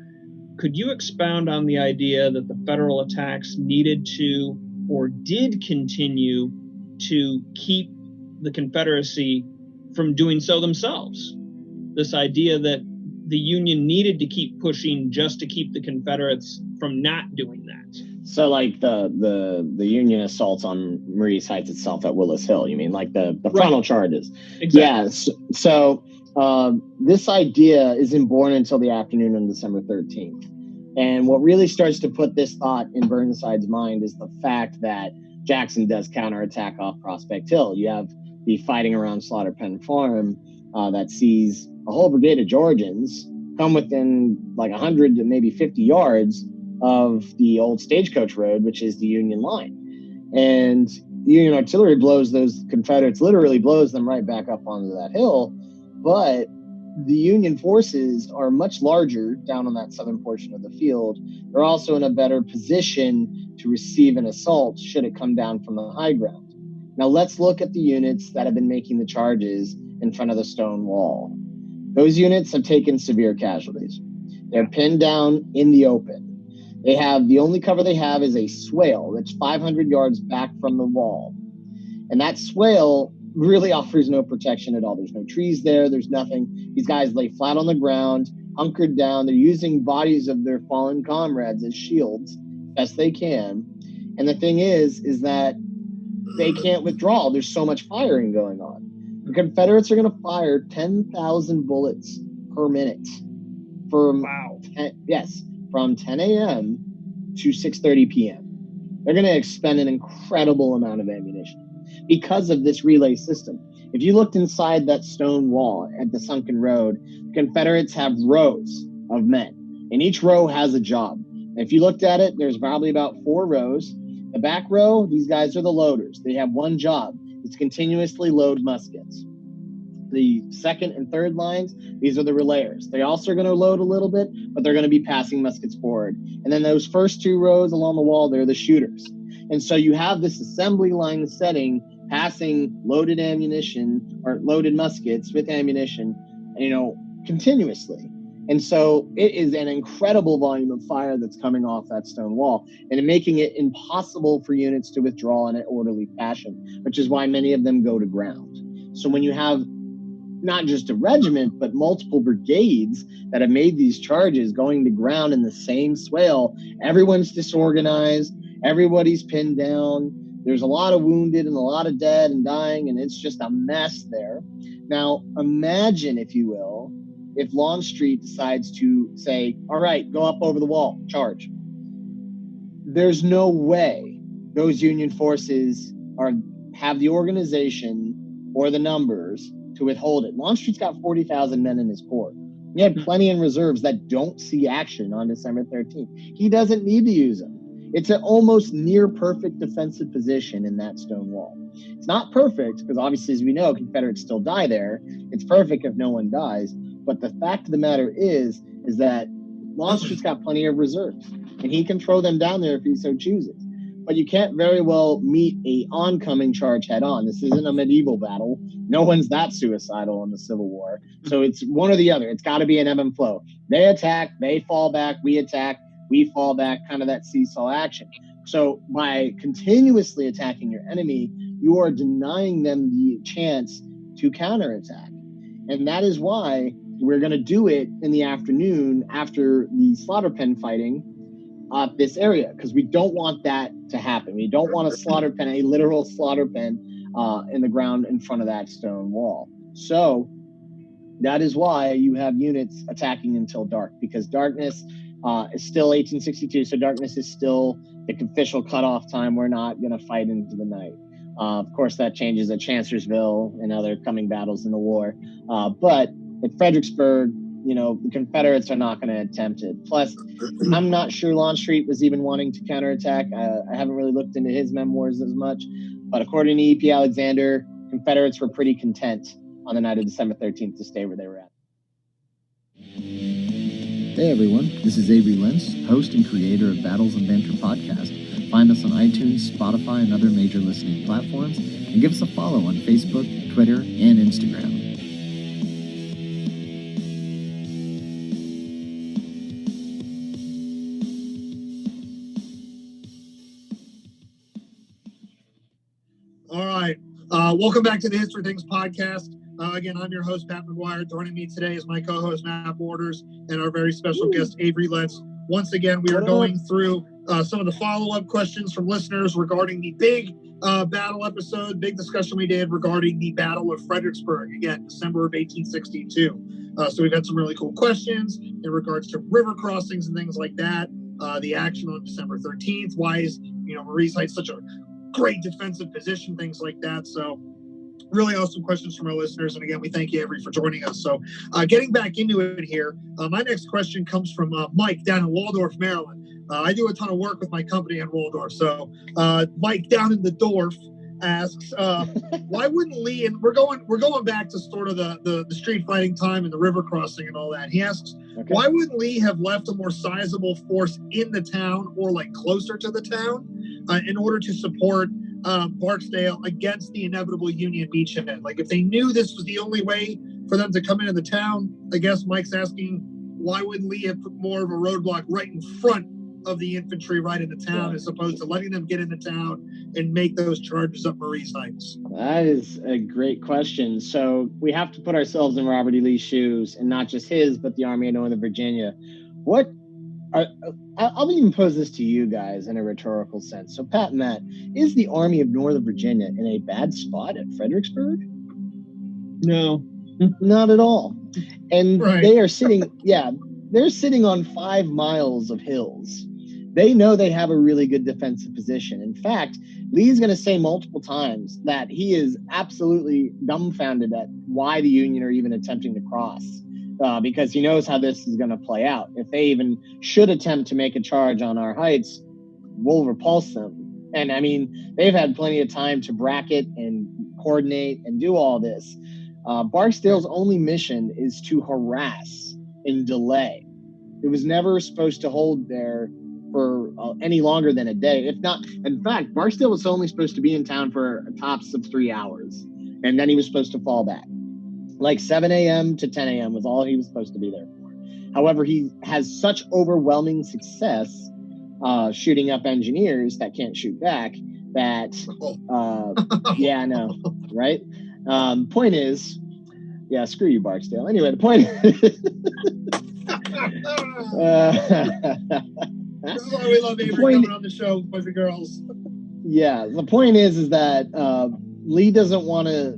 Could you expound on the idea that the federal attacks needed to, or did continue to, keep the Confederacy from doing so themselves? This idea that the Union needed to keep pushing just to keep the Confederates from not doing that. So like the Union assaults on Marye's Heights itself at Willis Hill, you mean, like the frontal charges? Exactly. Yes. So this idea isn't born until the afternoon on December 13th. And what really starts to put this thought in Burnside's mind is the fact that Jackson does counterattack off Prospect Hill. You have the fighting around Slaughter Pen Farm that sees a whole brigade of Georgians come within like 100 to maybe 50 yards of the old Stagecoach Road, which is the Union line. And Union artillery blows those Confederates, literally blows them right back up onto that hill. But the Union forces are much larger down on that southern portion of the field. They're also in a better position to receive an assault should it come down from the high ground. Now let's look at the units that have been making the charges in front of the stone wall. Those units have taken severe casualties. They're pinned down in the open. The only cover they have is a swale that's 500 yards back from the wall. And that swale really offers no protection at all. There's no trees there. There's nothing. These guys lay flat on the ground, hunkered down. They're using bodies of their fallen comrades as shields best they can. And the thing is that they can't withdraw. There's so much firing going on. The Confederates are going to fire 10,000 bullets per minute from 10 a.m. to 6:30 p.m. They're going to expend an incredible amount of ammunition because of this relay system. If you looked inside that stone wall at the sunken road, Confederates have rows of men, and each row has a job. If you looked at it, there's probably about 4 rows. The back row, these guys are the loaders. They have one job. It's continuously load muskets. The second and third lines, these are the relayers. They also are going to load a little bit, but they're going to be passing muskets forward. And then those first 2 rows along the wall, they're the shooters. And so you have this assembly line setting, passing loaded ammunition or loaded muskets with ammunition, continuously. And so it is an incredible volume of fire that's coming off that stone wall and making it impossible for units to withdraw in an orderly fashion, which is why many of them go to ground. So when you have not just a regiment, but multiple brigades that have made these charges going to ground in the same swale, everyone's disorganized, everybody's pinned down. There's a lot of wounded and a lot of dead and dying, and it's just a mess there. Now, imagine, if you will, if Longstreet decides to say, all right, go up over the wall, charge. There's no way those Union forces have the organization or the numbers to withhold it. Longstreet's got 40,000 men in his corps. He had plenty in reserves that don't see action on December 13th. He doesn't need to use them. It's an almost near perfect defensive position in that stone wall. It's not perfect because obviously, as we know, Confederates still die there. It's perfect if no one dies. But the fact of the matter is that Longstreet's got plenty of reserves, and he can throw them down there if he so chooses. But you can't very well meet a oncoming charge head on. This isn't a medieval battle. No one's that suicidal in the Civil War. So it's one or the other. It's got to be an ebb and flow. They attack, they fall back, we attack, we fall back, kind of that seesaw action. So by continuously attacking your enemy, you are denying them the chance to counterattack. And that is why we're going to do it in the afternoon after the slaughter pen fighting at this area, because we don't want that to happen. We don't want a literal slaughter pen in the ground in front of that stone wall. So that is why you have units attacking until dark, because darkness is still 1862. So darkness is still the official cutoff time. We're not going to fight into the night. Of course, that changes at Chancellorsville and other coming battles in the war. But at Fredericksburg, the Confederates are not going to attempt it. Plus, I'm not sure Longstreet was even wanting to counterattack. I haven't really looked into his memoirs as much. But according to E.P. Alexander, Confederates were pretty content on the night of December 13th to stay where they were at. Hey everyone, this is Avery Lentz, host and creator of Battles and Banter podcast. Find us on iTunes, Spotify, and other major listening platforms, and give us a follow on Facebook, Twitter, and Instagram. All right. Welcome back to the History Things podcast. Again, I'm your host, Pat McGuire. Joining me today is my co-host, Matt Borders, and our very special guest, Avery Lentz. Once again, we are going through some of the follow-up questions from listeners regarding the big battle episode, big discussion we did regarding the Battle of Fredericksburg, again, December of 1862. So we've had some really cool questions in regards to river crossings and things like that, the action on December 13th, why is, Marie's Heights such a great defensive position, things like that. So really awesome questions from our listeners. And again, we thank you, Avery, for joining us. So getting back into it here, my next question comes from Mike down in Waldorf, Maryland. I do a ton of work with my company in Waldorf. So Mike down in the Dorf asks, why wouldn't Lee, and we're going back to sort of the street fighting time and the river crossing and all that. He asks, why wouldn't Lee have left a more sizable force in the town or like closer to the town in order to support Barksdale against the inevitable Union beachhead? Like if they knew this was the only way for them to come into the town. I guess Mike's asking, why wouldn't Lee have put more of a roadblock right in front of the infantry right into town, as opposed to letting them get into town and make those charges up Marie's Heights? That is a great question. So we have to put ourselves in Robert E. Lee's shoes, and not just his, but the Army of Northern Virginia. I'll even pose this to you guys in a rhetorical sense. So, Pat and Matt, is the Army of Northern Virginia in a bad spot at Fredericksburg? No. Not at all. And Right. they are sitting, they're sitting on 5 miles of hills. They know they have a really good defensive position. In fact, Lee's going to say multiple times that he is absolutely dumbfounded at why the Union are even attempting to cross, because he knows how this is going to play out. If they even should attempt to make a charge on our heights, we'll repulse them. And I mean, they've had plenty of time to bracket and coordinate and do all this. Barksdale's only mission is to harass and delay. It was never supposed to hold there for any longer than a day. If not, in fact, Barksdale was only supposed to be in town for a tops of 3 hours, and then he was supposed to fall back. Like 7 a.m. to 10 a.m. was all he was supposed to be there for. However, he has such overwhelming success shooting up engineers that can't shoot back that, yeah, I know, right? Point is, yeah, screw you, Barksdale. Anyway, the point This is why we love Avery coming on the show, boys and girls. Yeah, the point is that Lee doesn't want to,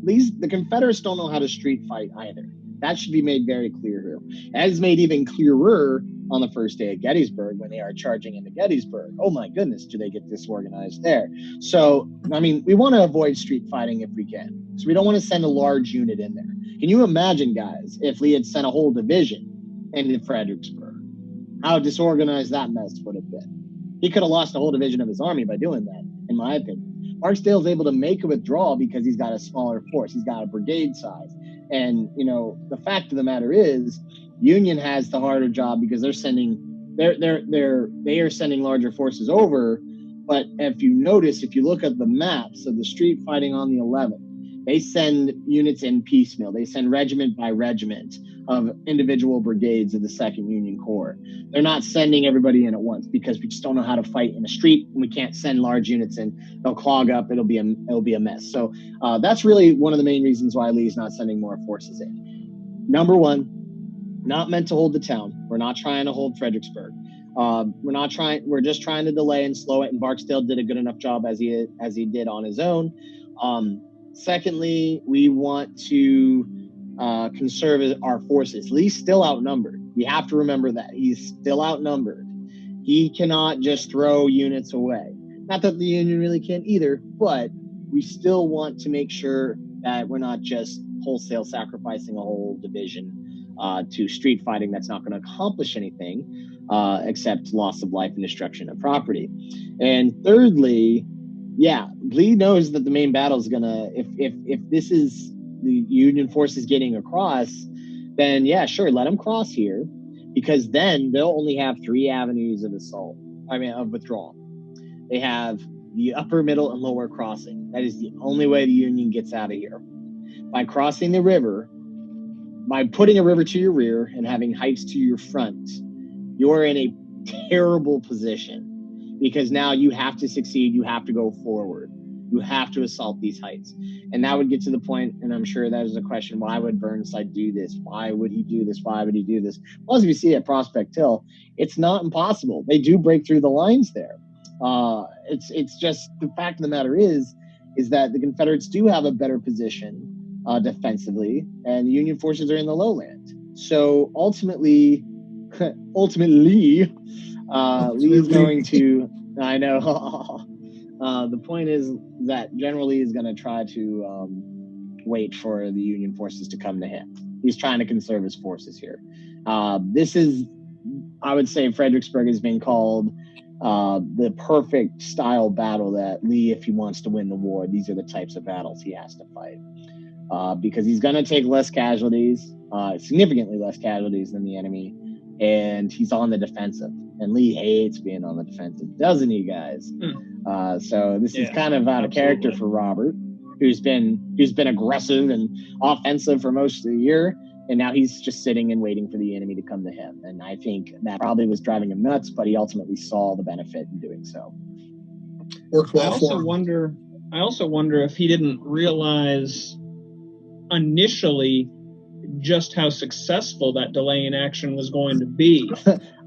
the Confederates don't know how to street fight either. That should be made very clear here. As made even clearer on the first day at Gettysburg when they are charging into Gettysburg. Oh my goodness, do they get disorganized there? So, I mean, we want to avoid street fighting if we can. So we don't want to send a large unit in there. Can you imagine, guys, if Lee had sent a whole division into Fredericksburg? How disorganized that mess would have been. He could have lost a whole division of his army by doing that, in my opinion. Barksdale's able to make a withdrawal because he's got a smaller force. He's got a brigade size. And, the fact of the matter is, Union has the harder job because they are sending larger forces over. But if you notice, if you look at the maps of the street fighting on the 11th, they send units in piecemeal. They send regiment by regiment of individual brigades of the 2nd Union Corps. They're not sending everybody in at once because we just don't know how to fight in the street, and we can't send large units in. They'll clog up. It'll be a mess. So that's really one of the main reasons why Lee's not sending more forces in. Number one, not meant to hold the town. We're not trying to hold Fredericksburg. We're just trying to delay and slow it. And Barksdale did a good enough job as he did on his own. Secondly, we want to conserve our forces. Lee's still outnumbered. We have to remember that he's still outnumbered. He cannot just throw units away. Not that the Union really can't either, but we still want to make sure that we're not just wholesale sacrificing a whole division to street fighting that's not going to accomplish anything except loss of life and destruction of property. And thirdly, yeah, Lee knows that the main battle is gonna, if this is the Union forces getting across, then yeah, sure, let them cross here, because then they'll only have 3 avenues of of withdrawal. They have the upper, middle, and lower crossing. That is the only way the Union gets out of here. By crossing the river, by putting a river to your rear and having heights to your front, you're in a terrible position. Because now you have to succeed, you have to go forward, you have to assault these heights. And that would get to the point, and I'm sure that is a question, why would Burnside do this? Why would he do this? Why would he do this? Well, as we see at Prospect Hill, it's not impossible. They do break through the lines there. It's just, the fact of the matter is that the Confederates do have a better position defensively, and the Union forces are in the lowland. So ultimately, Lee is going to, I know, the point is that General Lee is going to try to wait for the Union forces to come to him. He's trying to conserve his forces here. This is, I would say, Fredericksburg has been called the perfect style battle that Lee, if he wants to win the war, these are the types of battles he has to fight. Because he's going to take less casualties, significantly less casualties than the enemy, and he's on the defensive. And Lee hates being on the defensive, doesn't he, guys? So this is kind of out of character for Robert, who's been aggressive and offensive for most of the year, and now he's just sitting and waiting for the enemy to come to him. And I think that probably was driving him nuts, but he ultimately saw the benefit in doing so. Worked well for him. I also wonder if he didn't realize initially just how successful that delay in action was going to be.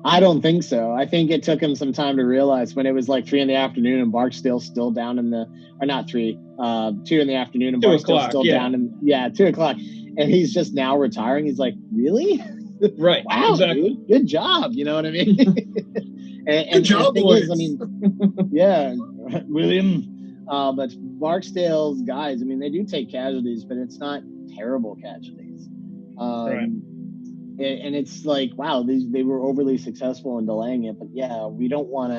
I don't think so. I think it took him some time to realize when it was like 3 PM and Barksdale's still down in the, or not 3, 2 PM and Barksdale's still down in, 2 o'clock. And he's just now retiring. He's like, really? Right. Wow, exactly. dude, good job. You know what I mean? and Good job, boys. I mean, yeah, William. But Barksdale's guys, I mean, they do take casualties, but it's not terrible casualties. Right. And it's like, wow, they were overly successful in delaying it, but yeah, we don't want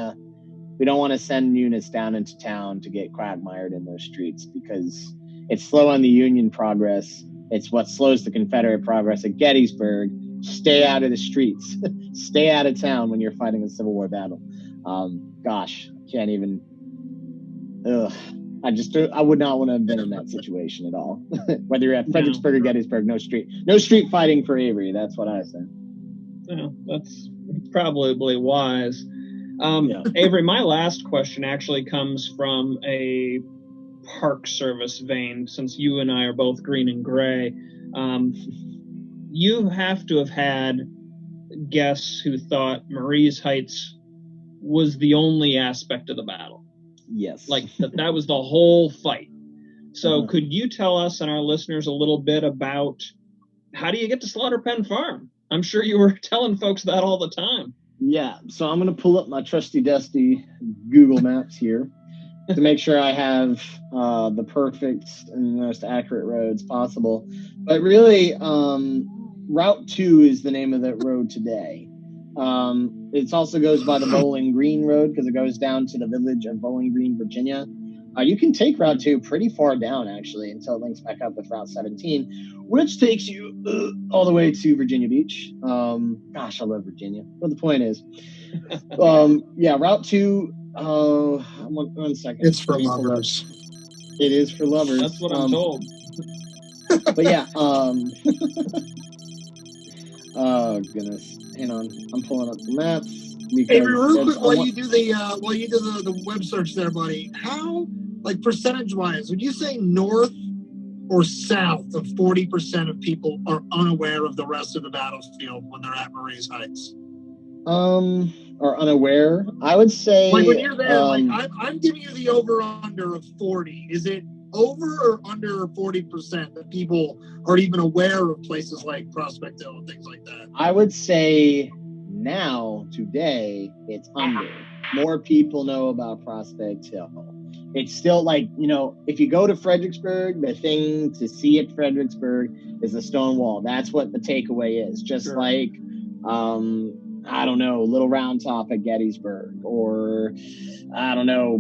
to send units down into town to get quagmired in those streets because it's slow on the Union progress. It's what slows the Confederate progress at Gettysburg. Stay out of the streets. Stay out of town when you're fighting a Civil War battle. Gosh, can't even. Ugh. I would not want to have been in that situation at all. Whether you're at Fredericksburg or Gettysburg, no street fighting for Avery. That's what I say. Yeah, that's probably wise. Avery, my last question actually comes from a Park Service vein, since you and I are both green and gray. You have to have had guests who thought Marye's Heights was the only aspect of the battle. Yes. Like that was the whole fight. So could you tell us and our listeners a little bit about how do you get to Slaughter Penn Farm? I'm sure you were telling folks that all the time. Yeah. So I'm going to pull up my trusty dusty Google Maps here to make sure I have the perfect and most accurate roads possible. But really, Route 2 is the name of that road today. It also goes by the Bowling Green Road because it goes down to the village of Bowling Green, Virginia. You can take Route 2 pretty far down, actually, until it links back up with Route 17, which takes you all the way to Virginia Beach. Gosh, I love Virginia. But the point is, Route 2, one second. It's for lovers. It is for lovers. That's what I'm told. But yeah, oh goodness. Hang on, I'm pulling up the maps. Hey, real quick, while you do the web search there, buddy, how, like, percentage-wise, would you say north or south of 40% of people are unaware of the rest of the battlefield when they're at Marye's Heights? Are unaware? I would say, like, when you're there, I'm giving you the over/under of 40. Is it over or under 40% that people are even aware of places like Prospect Hill and things like that? I would say now, today, it's under. More people know about Prospect Hill. It's still like, if you go to Fredericksburg, the thing to see at Fredericksburg is the stone wall. That's what the takeaway is. Just like, I don't know, Little Round Top at Gettysburg, or I don't know,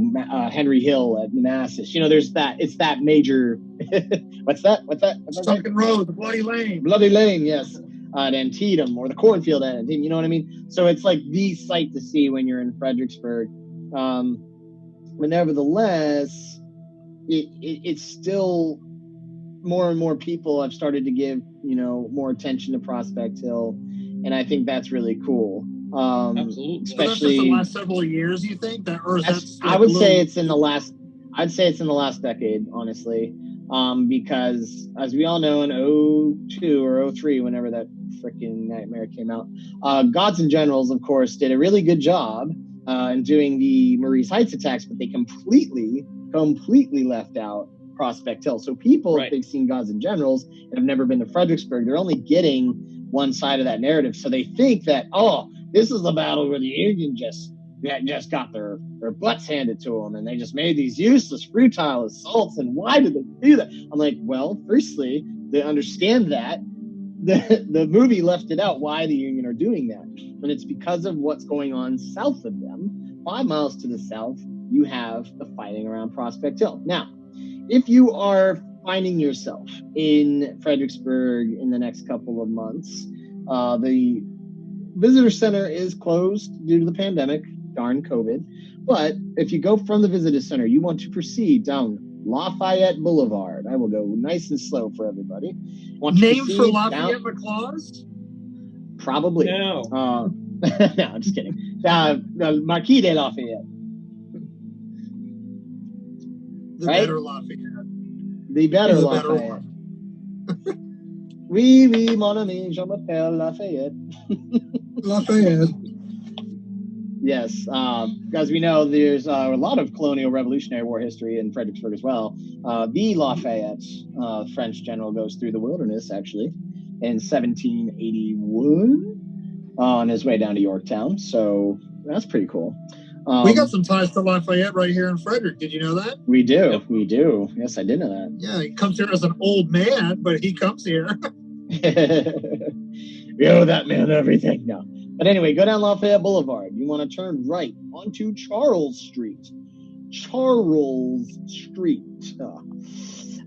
Henry Hill at Manassas. There's that. It's that major. What's that? Sunken Road, the Bloody Lane. Bloody Lane, yes. At Antietam, or the cornfield at Antietam. You know what I mean? So it's like the sight to see when you're in Fredericksburg. But nevertheless, it's still more and more people have started to give more attention to Prospect Hill. And I think that's really cool. Absolutely. Especially so that's just the last several years, you think? That, or is that I would say it's in the last. I'd say it's in the last decade, honestly, because as we all know, in 2002 or 2003, whenever that freaking nightmare came out, Gods and Generals, of course, did a really good job in doing the Marye's Heights attacks, but they completely left out Prospect Hill. So people, if they've seen Gods and Generals and have never been to Fredericksburg, they're only getting one side of that narrative. So they think that, this is the battle where the Union just got their butts handed to them, and they just made these useless, futile assaults. And why did they do that? I'm like, well, firstly, they understand that the movie left it out why the Union are doing that, and it's because of what's going on south of them. 5 miles to the south, you have the fighting around Prospect Hill. Now, if you are finding yourself in Fredericksburg in the next couple of months, the visitor center is closed due to the pandemic, darn COVID. But if you go from the visitor center, you want to proceed down Lafayette Boulevard. I will go nice and slow for everybody. Named for Lafayette McLaws? Probably. No. No, I'm just kidding. The Marquis de Lafayette. The Right? better Lafayette. The better The Lafayette. Oui, oui, mon ami, je m'appelle Lafayette. Lafayette. Yes, as we know, there's a lot of colonial Revolutionary War history in Fredericksburg as well. The Lafayette, French general, goes through the wilderness, actually, in 1781 on his way down to Yorktown. So that's pretty cool. We got some ties to Lafayette right here in Frederick. Did you know that? We do. Yep. We do. Yes, I did know that. Yeah, he comes here as an old man, but he comes here. We owe that man everything. No. But anyway, go down Lafayette Boulevard. You want to turn right onto Charles Street. Charles Street.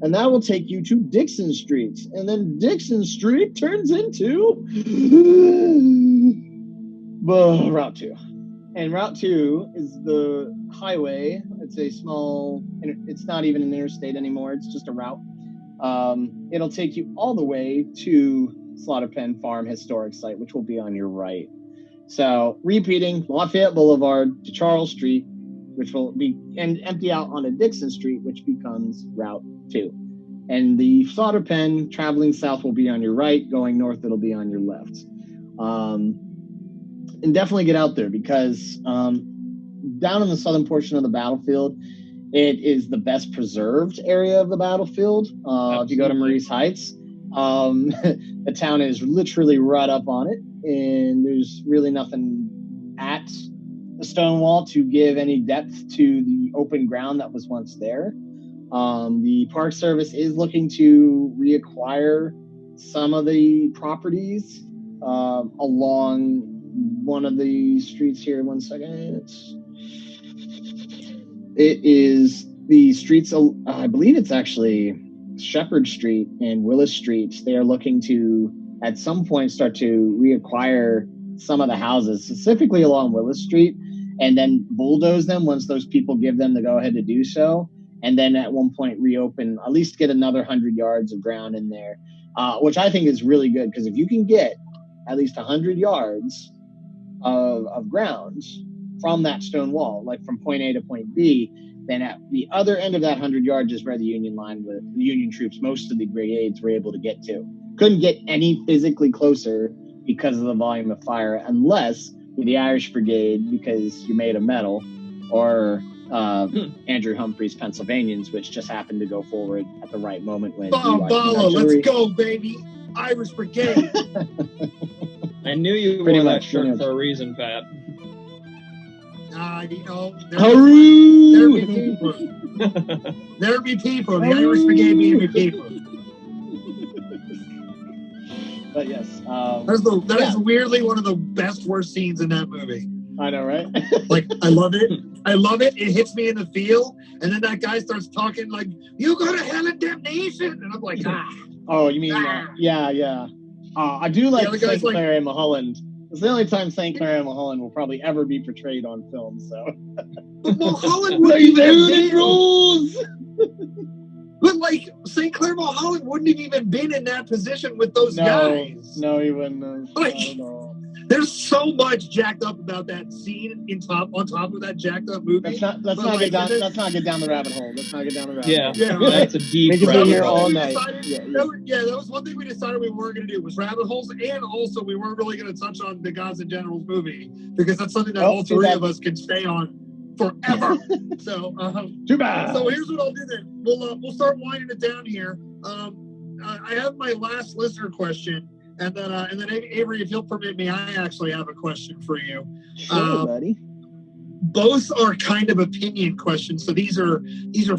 And that will take you to Dixon Street. And then Dixon Street turns into Route 2. And Route 2 is the highway. It's a small, it's not even an interstate anymore. It's just a route. It'll take you all the way to Slaughter Pen Farm Historic Site, which will be on your right. So repeating, Lafayette Boulevard to Charles Street, which will be and empty out onto Dixon Street, which becomes Route 2. And the Slaughter Pen traveling south will be on your right. Going north, it'll be on your left. And definitely get out there because down in the southern portion of the battlefield, it is the best preserved area of the battlefield. If you go to Maurice Heights, the town is literally right up on it, and there's really nothing at the stone wall to give any depth to the open ground that was once there. The Park Service is looking to reacquire some of the properties along one of the streets here. One second. It is the streets, I believe it's actually Shepherd Street and Willis Street. They are looking to, at some point, start to reacquire some of the houses, specifically along Willis Street, and then bulldoze them once those people give them the go-ahead to do so. And then at one point reopen, at least get another 100 yards of ground in there, which I think is really good, because if you can get at least 100 yards of ground from that stone wall, like from point A to point B, then at the other end of that 100 yards is where the Union line with the Union troops, most of the brigades were able to get to. Couldn't get any physically closer because of the volume of fire, unless with the Irish Brigade, because you're made of metal, or Andrew Humphrey's Pennsylvanians, which just happened to go forward at the right moment when let's go, baby. Irish Brigade. I knew you wore that shirt for a reason, Pat. You know, There there be people. The Irish Brigade be people. But yes, that is weirdly one of the best worst scenes in that movie. I know, right? Like, I love it. It hits me in the feel, and then that guy starts talking like, "You go to hell and damnation," and I'm like, ah. Oh, you mean yeah. I do like St. Clair and Mulholland. It's the only time St. Clair and Mulholland will probably ever be portrayed on film. So, but Mulholland wouldn't even rules. But like St. Clair Mulholland wouldn't have even been in that position with those guys. No, he wouldn't have. Like, there's so much jacked up about that scene on top of that jacked up movie. Let's not get down the rabbit hole. Yeah, right. That's a deep. We could be here all night. That was one thing we decided we weren't going to do, was rabbit holes, and also we weren't really going to touch on the Gods and Generals movie, because that's something that all three of us can stay on forever. So too bad. So here's what I'll do then. We'll start winding it down here. I have my last listener question. And then Avery, if you'll permit me, I actually have a question for you. Sure, buddy. Both are kind of opinion questions, so these are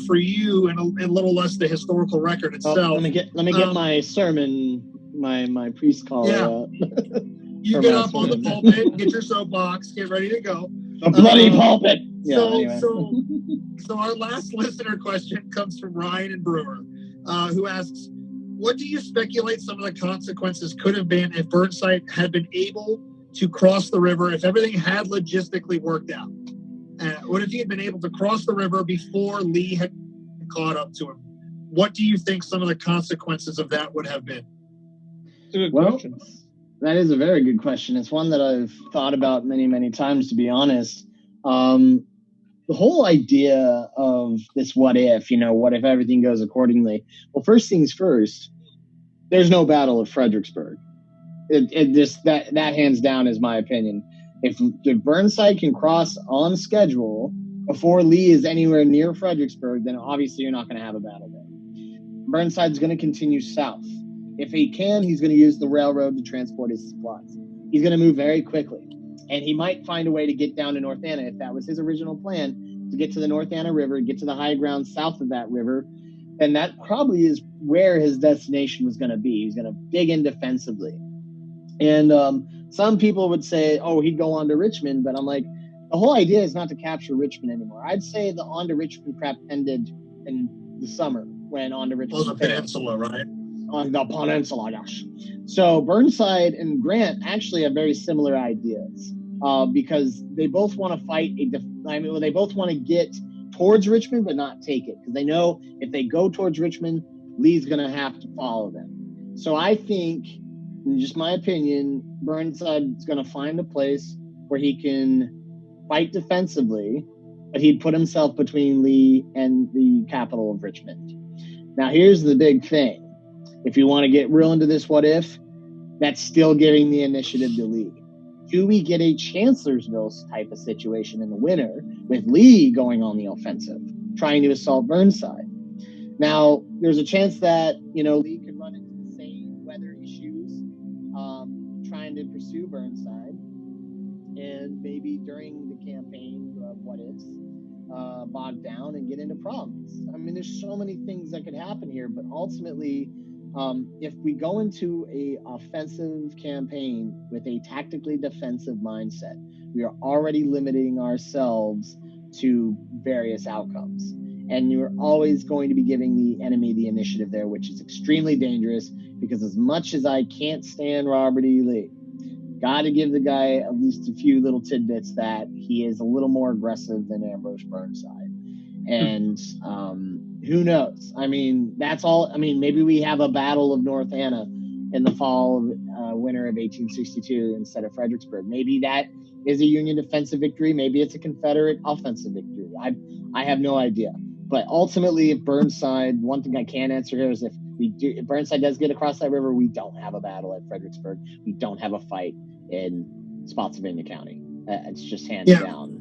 for you, and a little less the historical record itself. Let me get my sermon, my priest call. Yeah. You get up on the pulpit, get your soapbox, get ready to go. The bloody pulpit. So our last listener question comes from Ryan and Brewer, who asks, what do you speculate some of the consequences could have been if Burnside had been able to cross the river, if everything had logistically worked out? What if he had been able to cross the river before Lee had caught up to him. What do you think some of the consequences of that would have been? It's a good question. That is a very good question. It's one that I've thought about many, many times, to be honest. The whole idea of this what if everything goes accordingly? Well, first things first, there's no Battle of Fredericksburg. It just, that hands down is my opinion. If Burnside can cross on schedule before Lee is anywhere near Fredericksburg, then obviously you're not going to have a battle there. Burnside's going to continue south. If he can, he's going to use the railroad to transport his supplies. He's going to move very quickly. And he might find a way to get down to North Anna, if that was his original plan, to get to the North Anna River, get to the high ground south of that river. And that probably is where his destination was going to be. He's going to dig in defensively. And some people would say, oh, he'd go on to Richmond. But I'm like, the whole idea is not to capture Richmond anymore. I'd say the on to Richmond crap ended in the summer when on to Richmond. On the peninsula, right? On the peninsula, yes. So Burnside and Grant actually have very similar ideas because they both want to fight they both want to get towards Richmond but not take it, because they know if they go towards Richmond, Lee's going to have to follow them. So I think, in just my opinion, Burnside's going to find a place where he can fight defensively, but he'd put himself between Lee and the capital of Richmond. Now, here's the big thing. If you want to get real into this what if, that's still giving the initiative to Lee. Do we get a Chancellorsville type of situation in the winter with Lee going on the offensive, trying to assault Burnside? Now, there's a chance that, Lee could run into the same weather issues trying to pursue Burnside. And maybe during the campaign of what ifs, bog down and get into problems. I mean, there's so many things that could happen here, but ultimately, if we go into a offensive campaign with a tactically defensive mindset, we are already limiting ourselves to various outcomes. And you're always going to be giving the enemy the initiative there, which is extremely dangerous, because as much as I can't stand Robert E. Lee, got to give the guy at least a few little tidbits that he is a little more aggressive than Ambrose Burnside. And who knows? I mean, that's all. I mean, maybe we have a Battle of North Anna in the winter of 1862 instead of Fredericksburg. Maybe that is a Union defensive victory. Maybe it's a Confederate offensive victory. I have no idea. But ultimately, if Burnside, one thing I can answer here is if Burnside does get across that river, we don't have a battle at Fredericksburg. We don't have a fight in Spotsylvania County. It's just hands down.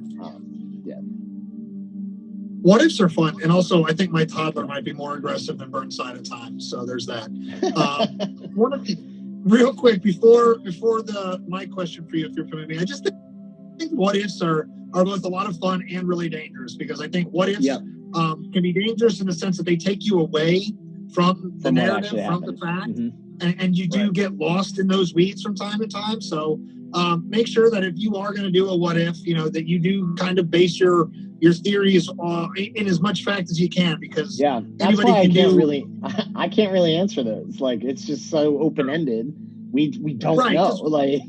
What ifs are fun, and also I think my toddler might be more aggressive than Burnside at times. So there's that. Real quick before my question for you, if you're permitting me, I just think what ifs are both a lot of fun and really dangerous, because I think what ifs can be dangerous in the sense that they take you away from the narrative, from the fact, and you do get lost in those weeds from time to time. So make sure that if you are going to do a what if, that you do kind of base your theories in as much fact as you can, because that's why I can't really answer those. Like, it's just so open ended. We don't know. Like,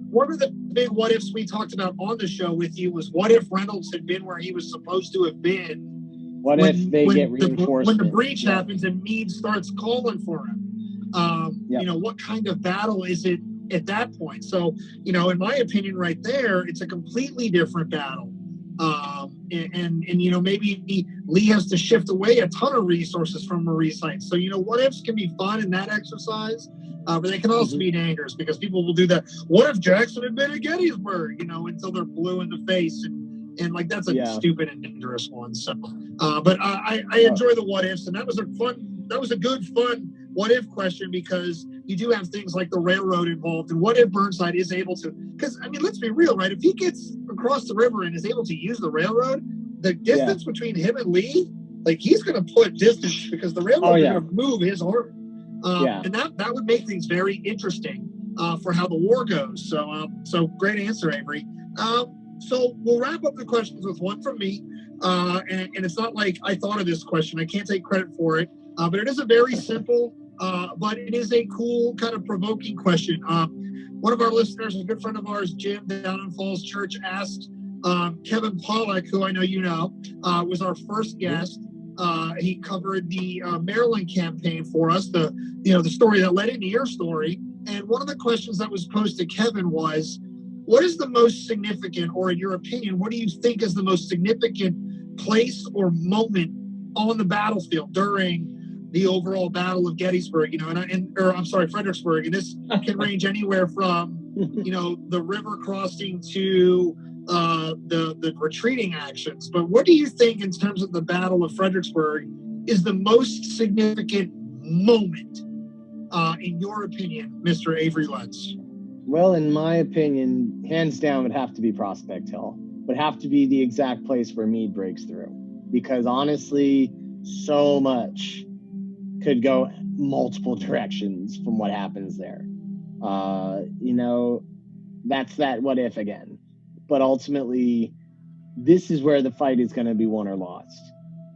one of the big what ifs we talked about on the show with you was what if Reynolds had been where he was supposed to have been. If they get reinforced? When the breach happens and Meade starts calling for him, what kind of battle is it at that point? So, in my opinion, right there, it's a completely different battle. And maybe Lee has to shift away a ton of resources from Marie site. So, what ifs can be fun in that exercise, but they can also be dangerous, because people will do that. What if Jackson had been at Gettysburg, until they're blue in the face, and like, that's a stupid and dangerous one. So, but I enjoy the what ifs, and that was a good fun what if question, because you do have things like the railroad involved, and what if Burnside is able to, because I mean, let's be real, right? If he gets across the river and is able to use the railroad, the distance between him and Lee, like, he's going to put distance, because the railroad is going to move his army. And that would make things very interesting for how the war goes. So great answer, Avery. So we'll wrap up the questions with one from me. And it's not like I thought of this question. I can't take credit for it. But it is a very simple, but it is a cool, kind of provoking question. One of our listeners, a good friend of ours, Jim, down in Falls Church, asked Kevin Pollack, who I know was our first guest. He covered the Maryland campaign for us, the story that led into your story. And one of the questions that was posed to Kevin was, what is the most significant, or in your opinion, what do you think is the most significant place or moment on the battlefield during the overall Battle of Gettysburg? Fredericksburg, and this can range anywhere from the river crossing to the retreating actions. But what do you think, in terms of the Battle of Fredericksburg, is the most significant moment, in your opinion, Mr. Avery Lentz? Well, in my opinion, hands down, would have to be Prospect Hill. Would have to be the exact place where Meade breaks through. Because honestly, so much could go multiple directions from what happens there. That's that what if again. But ultimately, this is where the fight is going to be won or lost.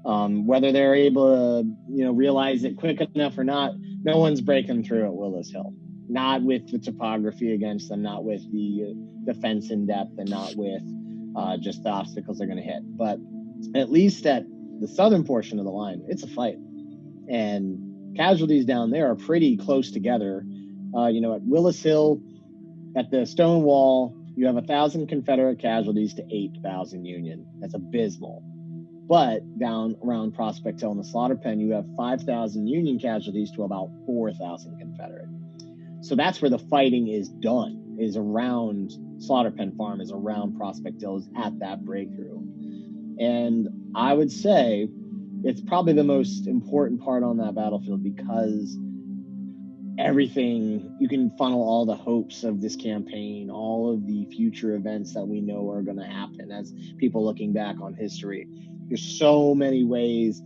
Whether they're able to, realize it quick enough or not, no one's breaking through at Willis Hill. Not with the topography against them, not with the defense in depth, and not with just the obstacles they're going to hit. But at least at the southern portion of the line, it's a fight. And casualties down there are pretty close together. At Willis Hill, at the stone wall, you have 1,000 Confederate casualties to 8,000 Union. That's abysmal. But down around Prospect Hill in the slaughter pen, you have 5,000 Union casualties to about 4,000 Confederate. So that's where the fighting is done, is around Slaughter Pen Farm, is around Prospect Hill, is at that breakthrough. And I would say it's probably the most important part on that battlefield, because everything, you can funnel all the hopes of this campaign, all of the future events that we know are going to happen as people looking back on history. There's so many ways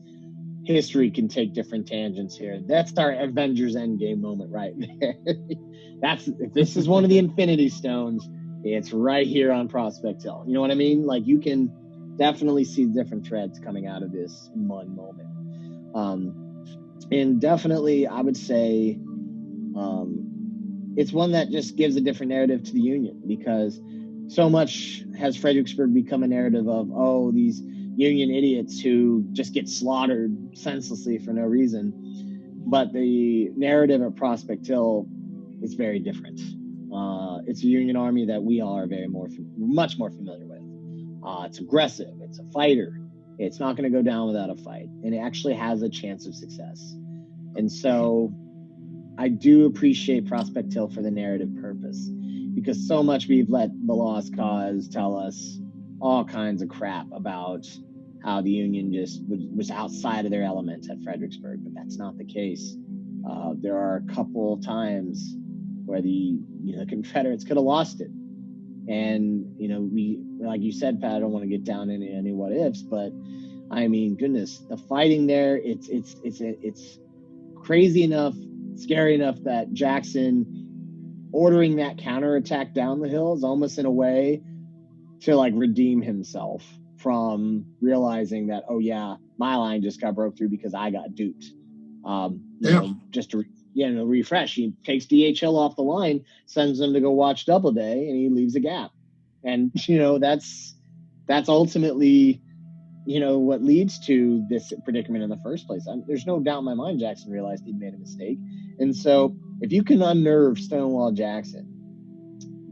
history can take different tangents here. That's our Avengers Endgame moment right there. If this is one of the Infinity Stones, it's right here on Prospect Hill. You know what I mean? Like, you can definitely see different threads coming out of this one moment. And definitely, I would say, it's one that just gives a different narrative to the Union, because so much has Fredericksburg become a narrative of, these Union idiots who just get slaughtered senselessly for no reason. But the narrative at Prospect Hill is very different. It's a Union Army that we all are much more familiar with. It's aggressive. It's a fighter. It's not going to go down without a fight. And it actually has a chance of success. And so I do appreciate Prospect Hill for the narrative purpose, because so much we've let the Lost Cause tell us all kinds of crap about how the Union just was outside of their element at Fredericksburg, but that's not the case. There are a couple times where the Confederates could have lost it. And, we, like you said, Pat, I don't want to get down into any what ifs, but I mean, goodness, the fighting there, it's crazy enough, scary enough that Jackson ordering that counterattack down the hill is almost in a way to redeem himself from realizing that, my line just got broke through because I got duped. Just to refresh, he takes D.H. Hill off the line, sends him to go watch Doubleday, and he leaves a gap. And that's ultimately what leads to this predicament in the first place. There's no doubt in my mind Jackson realized he'd made a mistake. And so if you can unnerve Stonewall Jackson,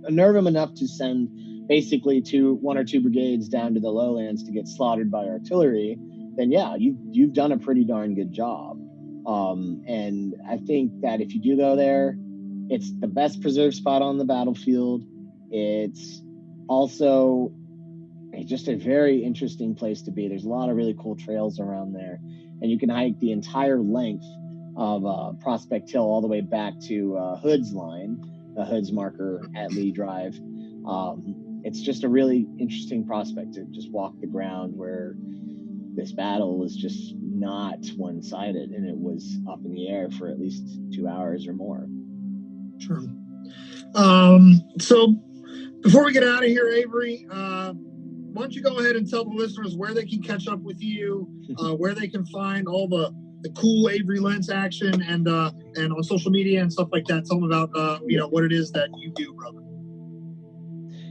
unnerve him enough to send basically one or two brigades down to the lowlands to get slaughtered by artillery, then you've done a pretty darn good job. And I think that if you do go there, it's the best preserved spot on the battlefield. It's also just a very interesting place to be. There's a lot of really cool trails around there, and you can hike the entire length of Prospect Hill all the way back to Hood's line, the Hood's marker at Lee Drive. It's just a really interesting prospect to just walk the ground where this battle was just not one-sided, and it was up in the air for at least 2 hours or more. Sure. So before we get out of here, Avery, why don't you go ahead and tell the listeners where they can catch up with you, where they can find all the cool Avery Lentz action, and on social media and stuff like that. Tell them about what it is that you do, brother.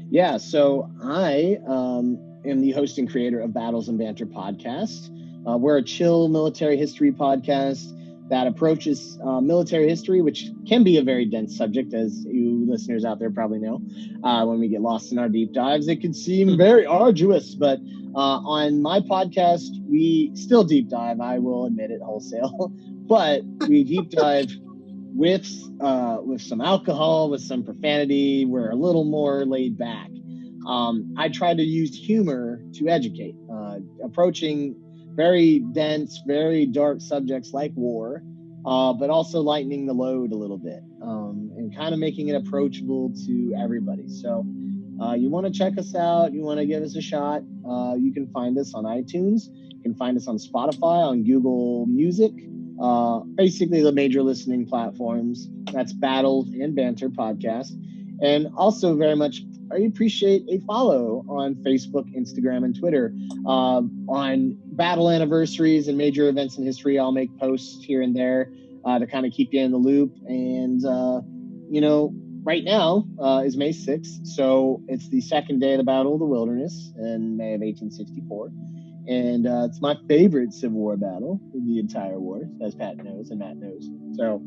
Yeah, so I am the host and creator of Battles and Banter podcast. We're a chill military history podcast that approaches military history, which can be a very dense subject, as you listeners out there probably know. When we get lost in our deep dives, it can seem very arduous, but on my podcast, we still deep dive. I will admit it wholesale, but we deep dive with some alcohol, with some profanity. We're a little more laid back. I try to use humor to educate, approaching very dense, very dark subjects like war, but also lightening the load a little bit, and kind of making it approachable to everybody. So you want to check us out, you want to give us a shot, you can find us on iTunes, you can find us on Spotify, on Google Music, basically the major listening platforms. That's Battle and Banter Podcast. And also very much, I appreciate a follow on Facebook, Instagram, and Twitter. On battle anniversaries and major events in history, I'll make posts here and there to kind of keep you in the loop. And, right now is May 6th, so it's the second day of the Battle of the Wilderness in May of 1864. And it's my favorite Civil War battle in the entire war, as Pat knows and Matt knows. So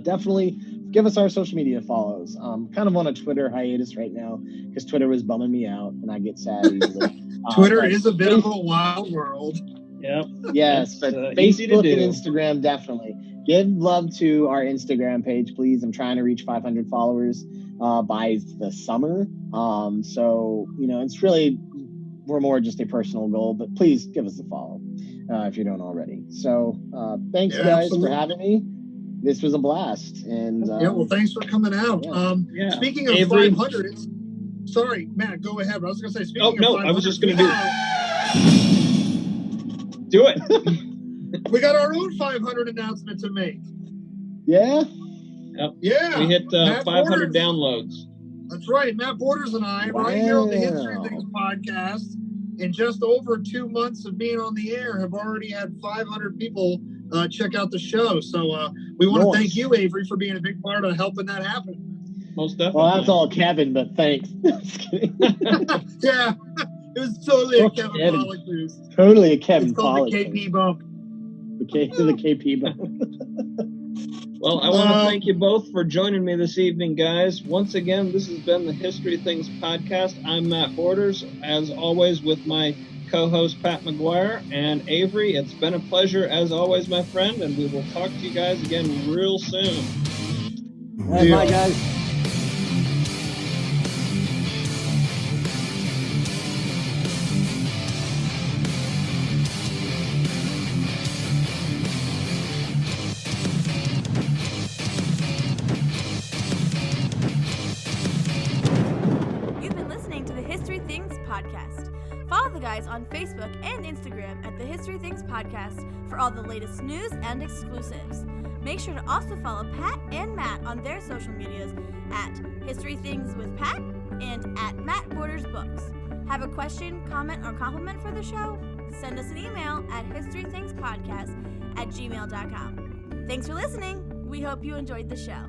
definitely give us our social media follows. Kind of on a Twitter hiatus right now because Twitter was bumming me out and I get sad easily. Twitter is a bit of a wild world. Yep. Yes, but Facebook and Instagram, definitely. Give love to our Instagram page, please. I'm trying to reach 500 followers by the summer. So, it's really, we're more just a personal goal, but please give us a follow if you don't already. So thanks, guys, absolutely. for having me. This was a blast. And well, thanks for coming out. Speaking of Avery, 500, sorry, Matt, go ahead. I was going to say, speaking of 500, I was just going to do it. We got our own 500 announcement to make. Yeah? Yep. Yeah. We hit 500 Borders. downloads. That's right. Matt Borders and I, right here on the History Things podcast, in just over 2 months of being on the air, have already had 500 people check out the show. So we want to thank you, Avery, for being a big part of helping that happen. Most definitely. Well, that's all Kevin, but thanks. Just kidding. Yeah. It was totally a Kevin Pollak boost. Totally a Kevin It's called Pollak. the KP bump. The KP bump. Well, I want to thank you both for joining me this evening, guys. Once again, this has been the History Things podcast. I'm Matt Borders, as always, with my co-host Pat McGuire and Avery. It's been a pleasure, as always, my friend, and we will talk to you guys again real soon. Bye, guys. Follow the guys on Facebook and Instagram at the History Things Podcast for all the latest news and exclusives. Make sure to also follow Pat and Matt on their social medias at History Things with Pat and at Matt Borders Books. Have a question, comment, or compliment for the show? Send us an email at historythingspodcast@gmail.com. Thanks for listening. We hope you enjoyed the show.